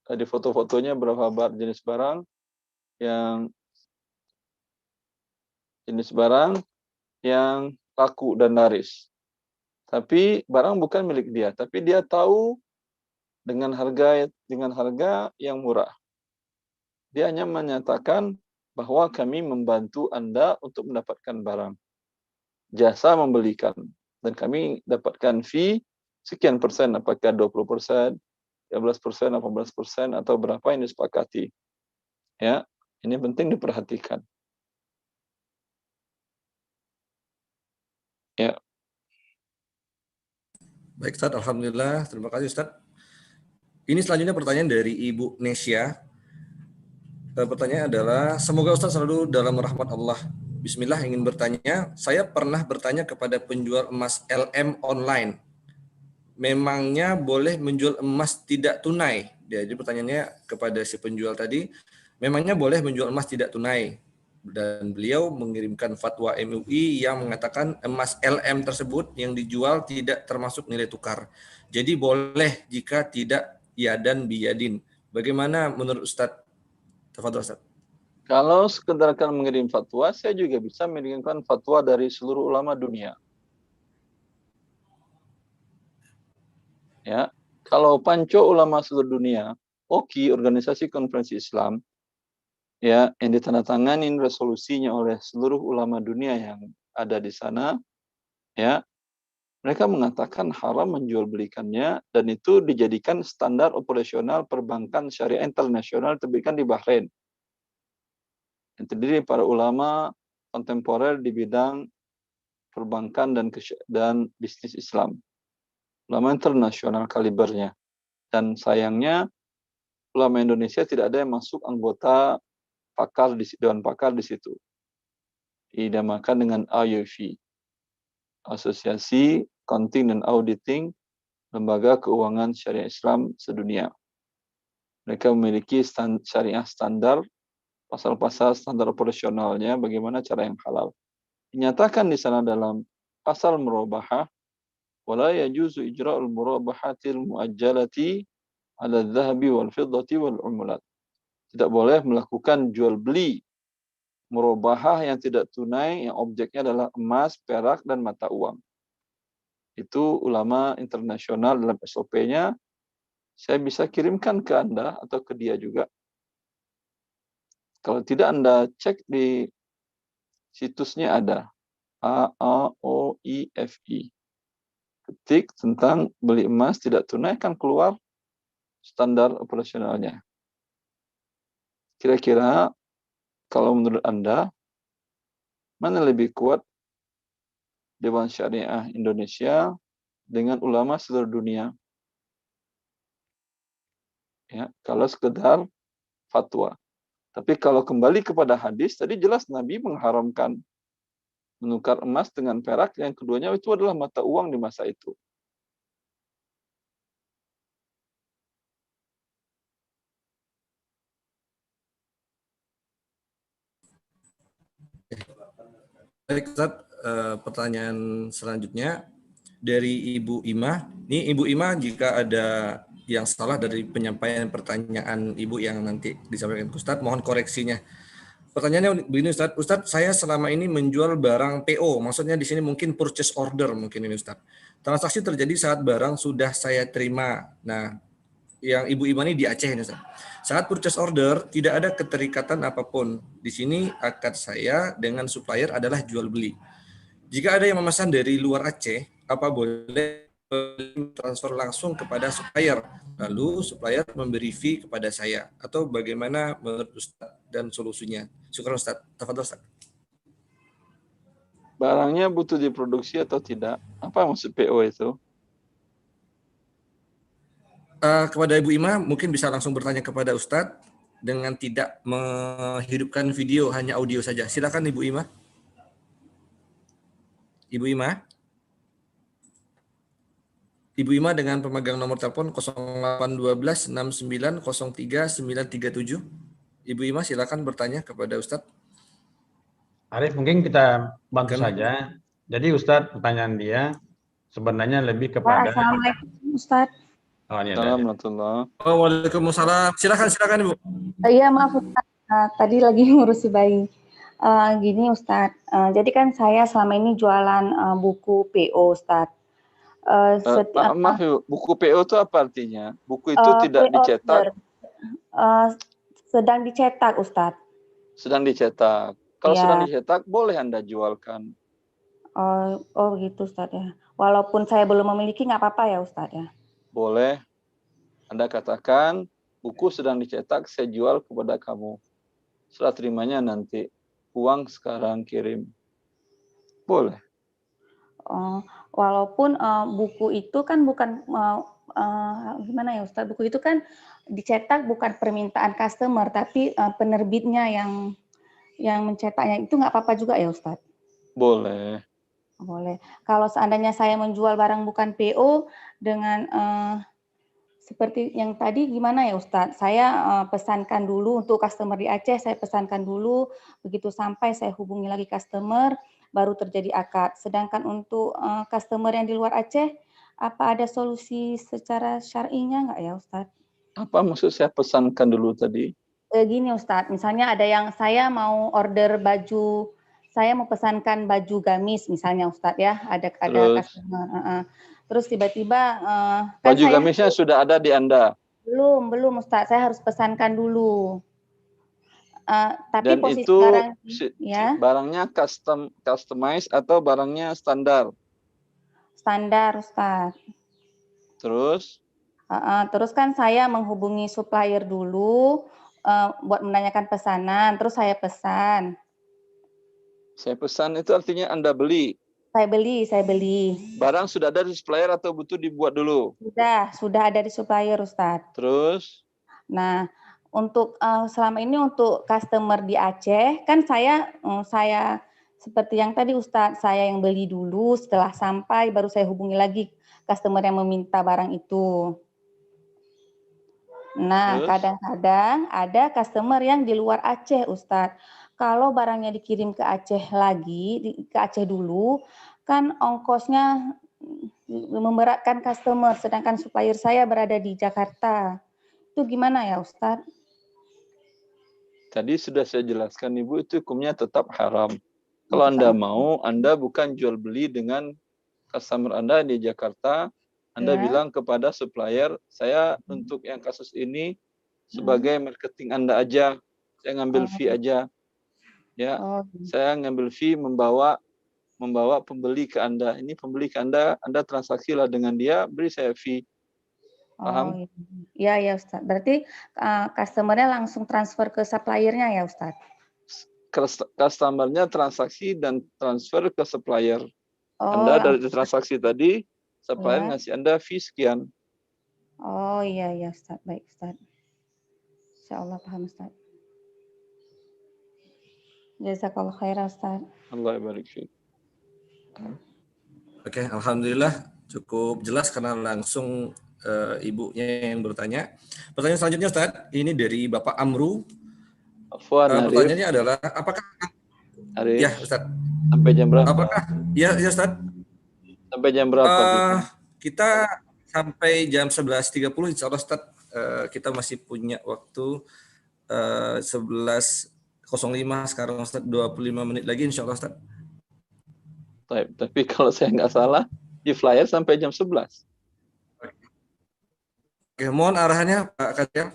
foto-fotonya berapa jenis barang yang laku dan laris. Tapi barang bukan milik dia, tapi dia tahu dengan harga yang murah. Dia hanya menyatakan bahwa kami membantu Anda untuk mendapatkan barang. Jasa membelikan. Dan kami dapatkan fee sekian persen, apakah 20%, 13%, 18%, atau berapa yang disepakati. Ya, ini penting diperhatikan. Ya. Baik Ustaz, alhamdulillah. Terima kasih Ustaz. Ini selanjutnya pertanyaan dari Ibu Nesya. Pertanyaan adalah, semoga Ustaz selalu dalam rahmat Allah. Bismillah, ingin bertanya, saya pernah bertanya kepada penjual emas LM online. Memangnya boleh menjual emas tidak tunai? Jadi pertanyaannya kepada si penjual tadi, memangnya boleh menjual emas tidak tunai? Dan beliau mengirimkan fatwa MUI yang mengatakan emas LM tersebut yang dijual tidak termasuk nilai tukar. Jadi boleh jika tidak yadan biyadin. Bagaimana menurut Ustadz? Tafadhol Ustadz. Kalau sekedar akan mengirim fatwa, saya juga bisa mengirimkan fatwa dari seluruh ulama dunia. Ya, kalau panco ulama seluruh dunia, OKI, Organisasi Konferensi Islam, ya, yang ditandatanganin resolusinya oleh seluruh ulama dunia yang ada di sana, ya, mereka mengatakan haram menjual belikannya, dan itu dijadikan standar operasional perbankan syariah internasional terbitkan di Bahrain. Yang terdiri para ulama kontemporer di bidang perbankan dan bisnis Islam. Ulama internasional kalibernya. Dan sayangnya ulama Indonesia tidak ada yang masuk anggota pakar di Dewan Pakar di situ. Dinamakan dengan AYV, Asosiasi Accounting dan Auditing Lembaga Keuangan Syariah Islam Sedunia. Mereka memiliki syariah standar, pasal-pasal standar operasionalnya, bagaimana cara yang halal. Dinyatakan di sana dalam pasal murabahah, wala yajuzu ijra'ul murabahatil muajjalati ala dhahabi wal fiddati wal umulat. Tidak boleh melakukan jual beli murabahah yang tidak tunai, yang objeknya adalah emas, perak, dan mata uang. Itu ulama internasional dalam SOP-nya. Saya bisa kirimkan ke Anda atau ke dia juga. Kalau tidak, Anda cek di situsnya ada. AAOIFI. Ketik tentang beli emas tidak tunai, kan keluar standar operasionalnya. Kira-kira kalau menurut Anda, mana lebih kuat Dewan Syariah Indonesia dengan ulama seluruh dunia? Ya, kalau sekedar fatwa. Tapi kalau kembali kepada hadis, tadi jelas Nabi mengharamkan menukar emas dengan perak, yang keduanya itu adalah mata uang di masa itu. Baik, Ustaz, pertanyaan selanjutnya dari Ibu Imah. Ini Ibu Imah, jika ada yang salah dari penyampaian pertanyaan Ibu yang nanti disampaikan ke Ustaz, mohon koreksinya. Pertanyaannya begini, Ustaz. Ustaz, saya selama ini menjual barang PO, maksudnya di sini mungkin purchase order mungkin ini, Ustaz. Transaksi terjadi saat barang sudah saya terima. Nah, yang Ibu Imah ini di Aceh ini, Ustaz. Saat purchase order tidak ada keterikatan apapun. Di sini akad saya dengan supplier adalah jual beli. Jika ada yang memesan dari luar Aceh, apa boleh transfer langsung kepada supplier, lalu supplier memberi fee kepada saya, atau bagaimana menurut Ustaz dan solusinya? Syukur Ustaz. Tafadhol Ustaz. Barangnya butuh diproduksi atau tidak? Apa maksud PO itu? Kepada Ibu Ima, mungkin bisa langsung bertanya kepada Ustadz dengan tidak menghidupkan video, hanya audio saja. Silakan Ibu Ima. Ibu Ima. Ibu Ima dengan pemegang nomor telepon 0812 69 03 937. Ibu Ima silakan bertanya kepada Ustadz. Arif, mungkin kita bantu Kan- saja. Jadi Ustadz, pertanyaan dia sebenarnya lebih kepada... Assalamualaikum Ustadz. Oh, ini ada. Assalamualaikum. Waalaikumsalam. Silakan Ibu. Iya maaf Ustadz, tadi lagi ngurusi bayi. Gini Ustadz, jadi kan saya selama ini jualan buku PO Ustadz. Maaf, buku PO itu apa artinya? Buku itu tidak dicetak? Sedang dicetak Ustadz. Sedang dicetak. Kalau Ya. sedang dicetak, boleh Anda jualkan. Oh gitu Ustadz ya. Walaupun saya belum memiliki, nggak apa-apa ya Ustadz ya? Boleh. Anda katakan, buku sedang dicetak, saya jual kepada kamu. Setelah terimanya nanti. Uang sekarang kirim. Boleh. Walaupun buku itu kan bukan, gimana ya Ustadz, buku itu kan dicetak bukan permintaan customer, tapi penerbitnya yang mencetaknya, itu nggak apa-apa juga ya Ustadz? Boleh. Boleh. Kalau seandainya saya menjual barang bukan PO dengan seperti yang tadi, gimana ya Ustadz? Saya pesankan dulu untuk customer di Aceh, saya pesankan dulu, begitu sampai saya hubungi lagi customer, baru terjadi akad. Sedangkan untuk customer yang di luar Aceh, apa ada solusi secara syar'inya nggak ya Ustadz? Apa maksud saya pesankan dulu tadi? Gini Ustadz, misalnya ada yang saya mau order baju, saya mau pesankan baju gamis misalnya Ustadz ya, ada customer. Terus tiba-tiba kan baju gamisnya sudah ada di Anda? Belum Ustadz, saya harus pesankan dulu. Tapi dan posisi itu barangnya customize atau barangnya standar? Standar Ustadz. Terus? Terus kan saya menghubungi supplier dulu buat menanyakan pesanan, terus saya pesan. Saya pesan itu artinya Anda beli? Saya beli. Barang sudah ada di supplier atau butuh dibuat dulu? Sudah ada di supplier, Ustadz. Terus? Nah, untuk selama ini untuk customer di Aceh, kan saya seperti yang tadi Ustadz, saya yang beli dulu, setelah sampai baru saya hubungi lagi customer yang meminta barang itu. Nah, Terus? kadang-kadang ada customer yang di luar Aceh, Ustadz. Kalau barangnya dikirim ke Aceh lagi, ke Aceh dulu, kan ongkosnya memberatkan customer, sedangkan supplier saya berada di Jakarta. Itu gimana ya, Ustadz? Tadi sudah saya jelaskan Ibu, itu hukumnya tetap haram. Kalau Anda mau, Anda bukan jual beli dengan customer Anda di Jakarta, Anda bilang kepada supplier, saya untuk yang kasus ini sebagai marketing Anda aja, saya ngambil fee aja. Ya, saya ngambil fee membawa pembeli ke Anda. Ini pembeli ke Anda transaksilah dengan dia, beri saya fee. Paham? Iya, ya Ustadz. Berarti customer-nya langsung transfer ke supplier-nya ya Ustadz? Customer-nya transaksi dan transfer ke supplier. Anda dari transaksi tadi, supplier ngasih Anda fee sekian. Oh iya, Ustadz. Baik Ustadz. Insya Allah paham Ustadz. Jazakallah khairan Ustadz. Allah barik fiik. Oke, alhamdulillah cukup jelas karena langsung ibunya yang bertanya. Pertanyaan selanjutnya Ustaz, ini dari Bapak Amru. Pertanyaannya adalah apakah Arif, ya Ustaz, sampai jam berapa? Apakah ya Ustaz? Sampai jam berapa? Kita sampai jam 11.30 insya Allah Ustaz, kita masih punya waktu 11.05 sekarang Ustaz, 25 menit lagi insya Allah Ustaz. Tapi kalau saya nggak salah, di flyer sampai jam 11. Oke, mohon arahannya Pak Kadir.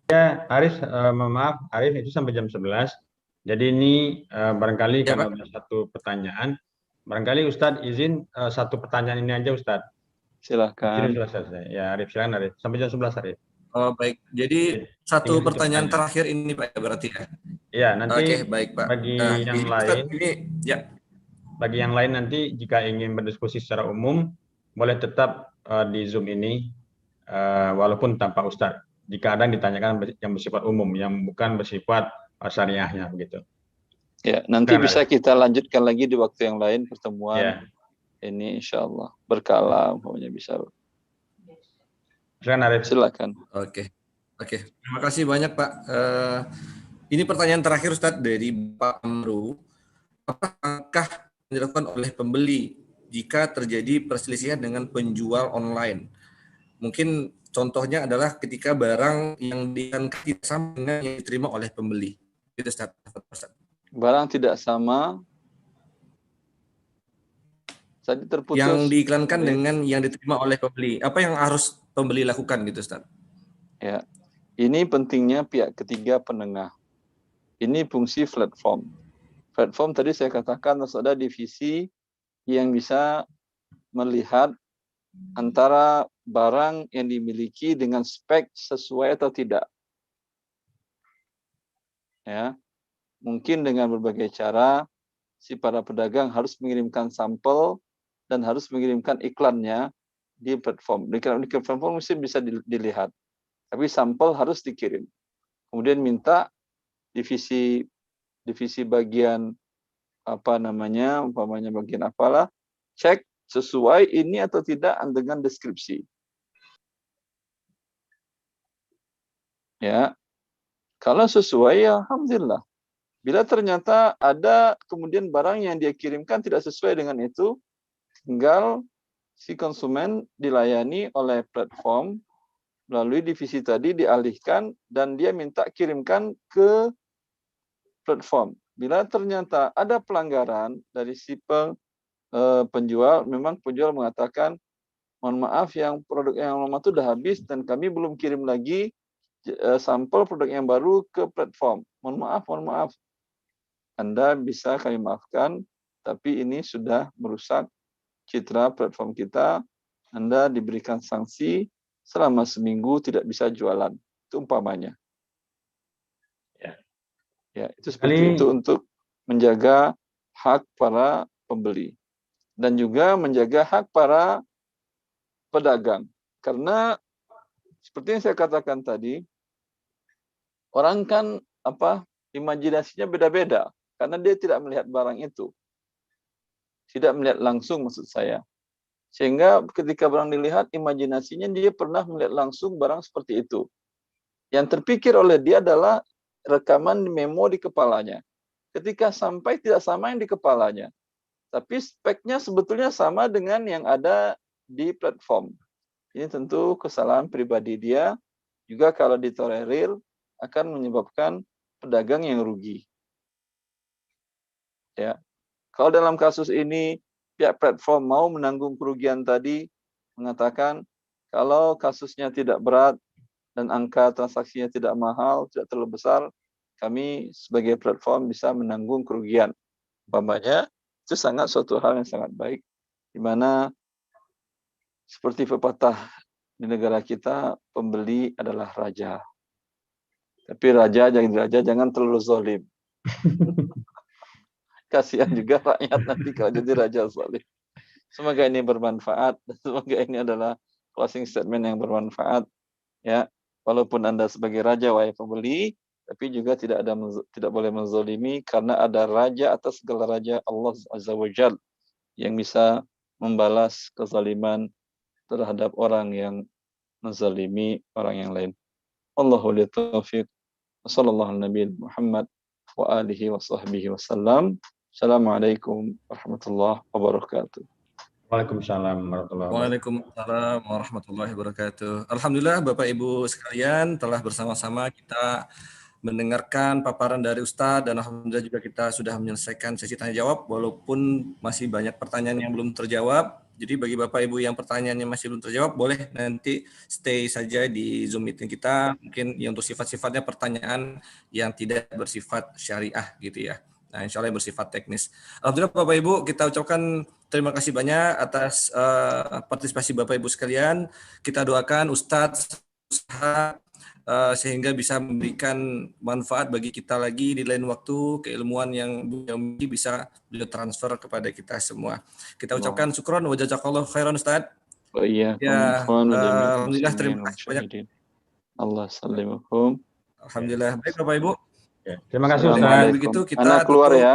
Ya, Arif, maaf, Arif itu sampai jam 11. Jadi ini barangkali Ya, karena ada satu pertanyaan, barangkali Ustadz izin satu pertanyaan ini aja Ustadz. Silakan. Ini sudah selesai. Ya, Arif, silakan Arif. Sampai jam 11 Arif. Oh, baik. Jadi satu pertanyaan terakhir ini Pak berarti ya. Iya, nanti Oke, baik Pak. Bagi yang lain, ya. Bagi yang lain nanti jika ingin berdiskusi secara umum, boleh tetap di Zoom ini, walaupun tanpa Ustadz. Jika ada yang ditanyakan yang bersifat umum, yang bukan bersifat syariahnya begitu. Ya, nanti bisa kita lanjutkan lagi di waktu yang lain pertemuan. Ya. Ini insya Allah berkala, pokoknya bisa. Silakan Arif. Silakan. Oke. Terima kasih banyak Pak. Ini pertanyaan terakhir Ustadz dari Pak Amru. Apakah dilakukan oleh pembeli jika terjadi perselisihan dengan penjual online? Mungkin contohnya adalah ketika barang yang tidak sama dengan yang diterima oleh pembeli. Itu Ustaz. Barang tidak sama, tadi terputus. Yang diiklankan dengan yang diterima oleh pembeli. Apa yang harus pembeli lakukan gitu Ustaz? Ya, ini pentingnya pihak ketiga penengah. Ini fungsi platform. Platform tadi saya katakan harus ada divisi yang bisa melihat antara barang yang dimiliki dengan spek sesuai atau tidak. Ya, mungkin dengan berbagai cara si para pedagang harus mengirimkan sampel dan harus mengirimkan iklannya di platform. Di platform mesti bisa dilihat, tapi sampel harus dikirim. Kemudian minta divisi bagian umpamanya bagian apalah, cek sesuai ini atau tidak dengan deskripsi. Ya, kalau sesuai ya alhamdulillah. Bila ternyata ada kemudian barang yang dia kirimkan tidak sesuai dengan itu, tinggal si konsumen dilayani oleh platform melalui divisi tadi dialihkan dan dia minta kirimkan ke platform. Bila ternyata ada pelanggaran dari si penjual, memang penjual mengatakan, mohon maaf yang produk yang lama itu sudah habis dan kami belum kirim lagi sampel produk yang baru ke platform. Mohon maaf. Anda bisa kami maafkan, tapi ini sudah merusak citra platform kita. Anda diberikan sanksi selama seminggu tidak bisa jualan. Itu umpamanya. Ya, itu seperti itu untuk menjaga hak para pembeli. dan juga menjaga hak para pedagang. Karena seperti yang saya katakan tadi, orang kan imajinasinya beda-beda karena dia tidak melihat barang itu. Tidak melihat langsung maksud saya. Sehingga ketika barang dilihat, imajinasinya dia pernah melihat langsung barang seperti itu. Yang terpikir oleh dia adalah rekaman memo di kepalanya. Ketika sampai tidak sama yang di kepalanya. Tapi speknya sebetulnya sama dengan yang ada di platform. Ini tentu kesalahan pribadi dia. Juga kalau ditolerir akan menyebabkan pedagang yang rugi. Ya. Kalau dalam kasus ini pihak platform mau menanggung kerugian tadi, mengatakan kalau kasusnya tidak berat dan angka transaksinya tidak mahal, tidak terlalu besar, kami sebagai platform bisa menanggung kerugian. Umpamanya, itu suatu hal yang sangat baik, di mana seperti pepatah di negara kita, pembeli adalah raja. Tapi raja jangan terlalu zalim. Kasihan juga rakyat nanti kalau jadi raja zalim. Semoga ini bermanfaat dan semoga ini adalah closing statement yang bermanfaat. Ya, walaupun Anda sebagai raja wahai pembeli, tapi juga tidak boleh menzalimi karena ada raja atas segala raja, Allah Azza wa Jalla, yang bisa membalas kezaliman terhadap orang yang menzalimi orang yang lain. Allahu li taufiq. Wassallallahu ala nabiyyi Muhammad wa alihi wa sahbihi wasallam. Assalamualaikum warahmatullahi wabarakatuh. Waalaikumsalam warahmatullahi wabarakatuh. Waalaikumsalam warahmatullahi wabarakatuh. Alhamdulillah Bapak Ibu sekalian telah bersama-sama kita mendengarkan paparan dari Ustadz dan alhamdulillah juga kita sudah menyelesaikan sesi tanya jawab walaupun masih banyak pertanyaan yang belum terjawab. Jadi bagi Bapak Ibu yang pertanyaannya masih belum terjawab boleh nanti stay saja di Zoom meeting kita. Mungkin yang untuk sifat-sifatnya pertanyaan yang tidak bersifat syariah gitu ya. Nah, insya Allah bersifat teknis. Alhamdulillah Bapak Ibu, kita ucapkan terima kasih banyak atas partisipasi Bapak Ibu sekalian. Kita doakan Ustadz sehingga bisa memberikan manfaat bagi kita lagi di lain waktu, keilmuan yang bisa beliau transfer kepada kita semua. Kita ucapkan syukron wa jazakallahu khairan Ustadz. Oh iya, ya, alhamdulillah terima kasih banyak. Allah sallimukum. Alhamdulillah. Baik Bapak Ibu. Terima kasih Ustaz. Dengan begitu kita Anak keluar tutup ya.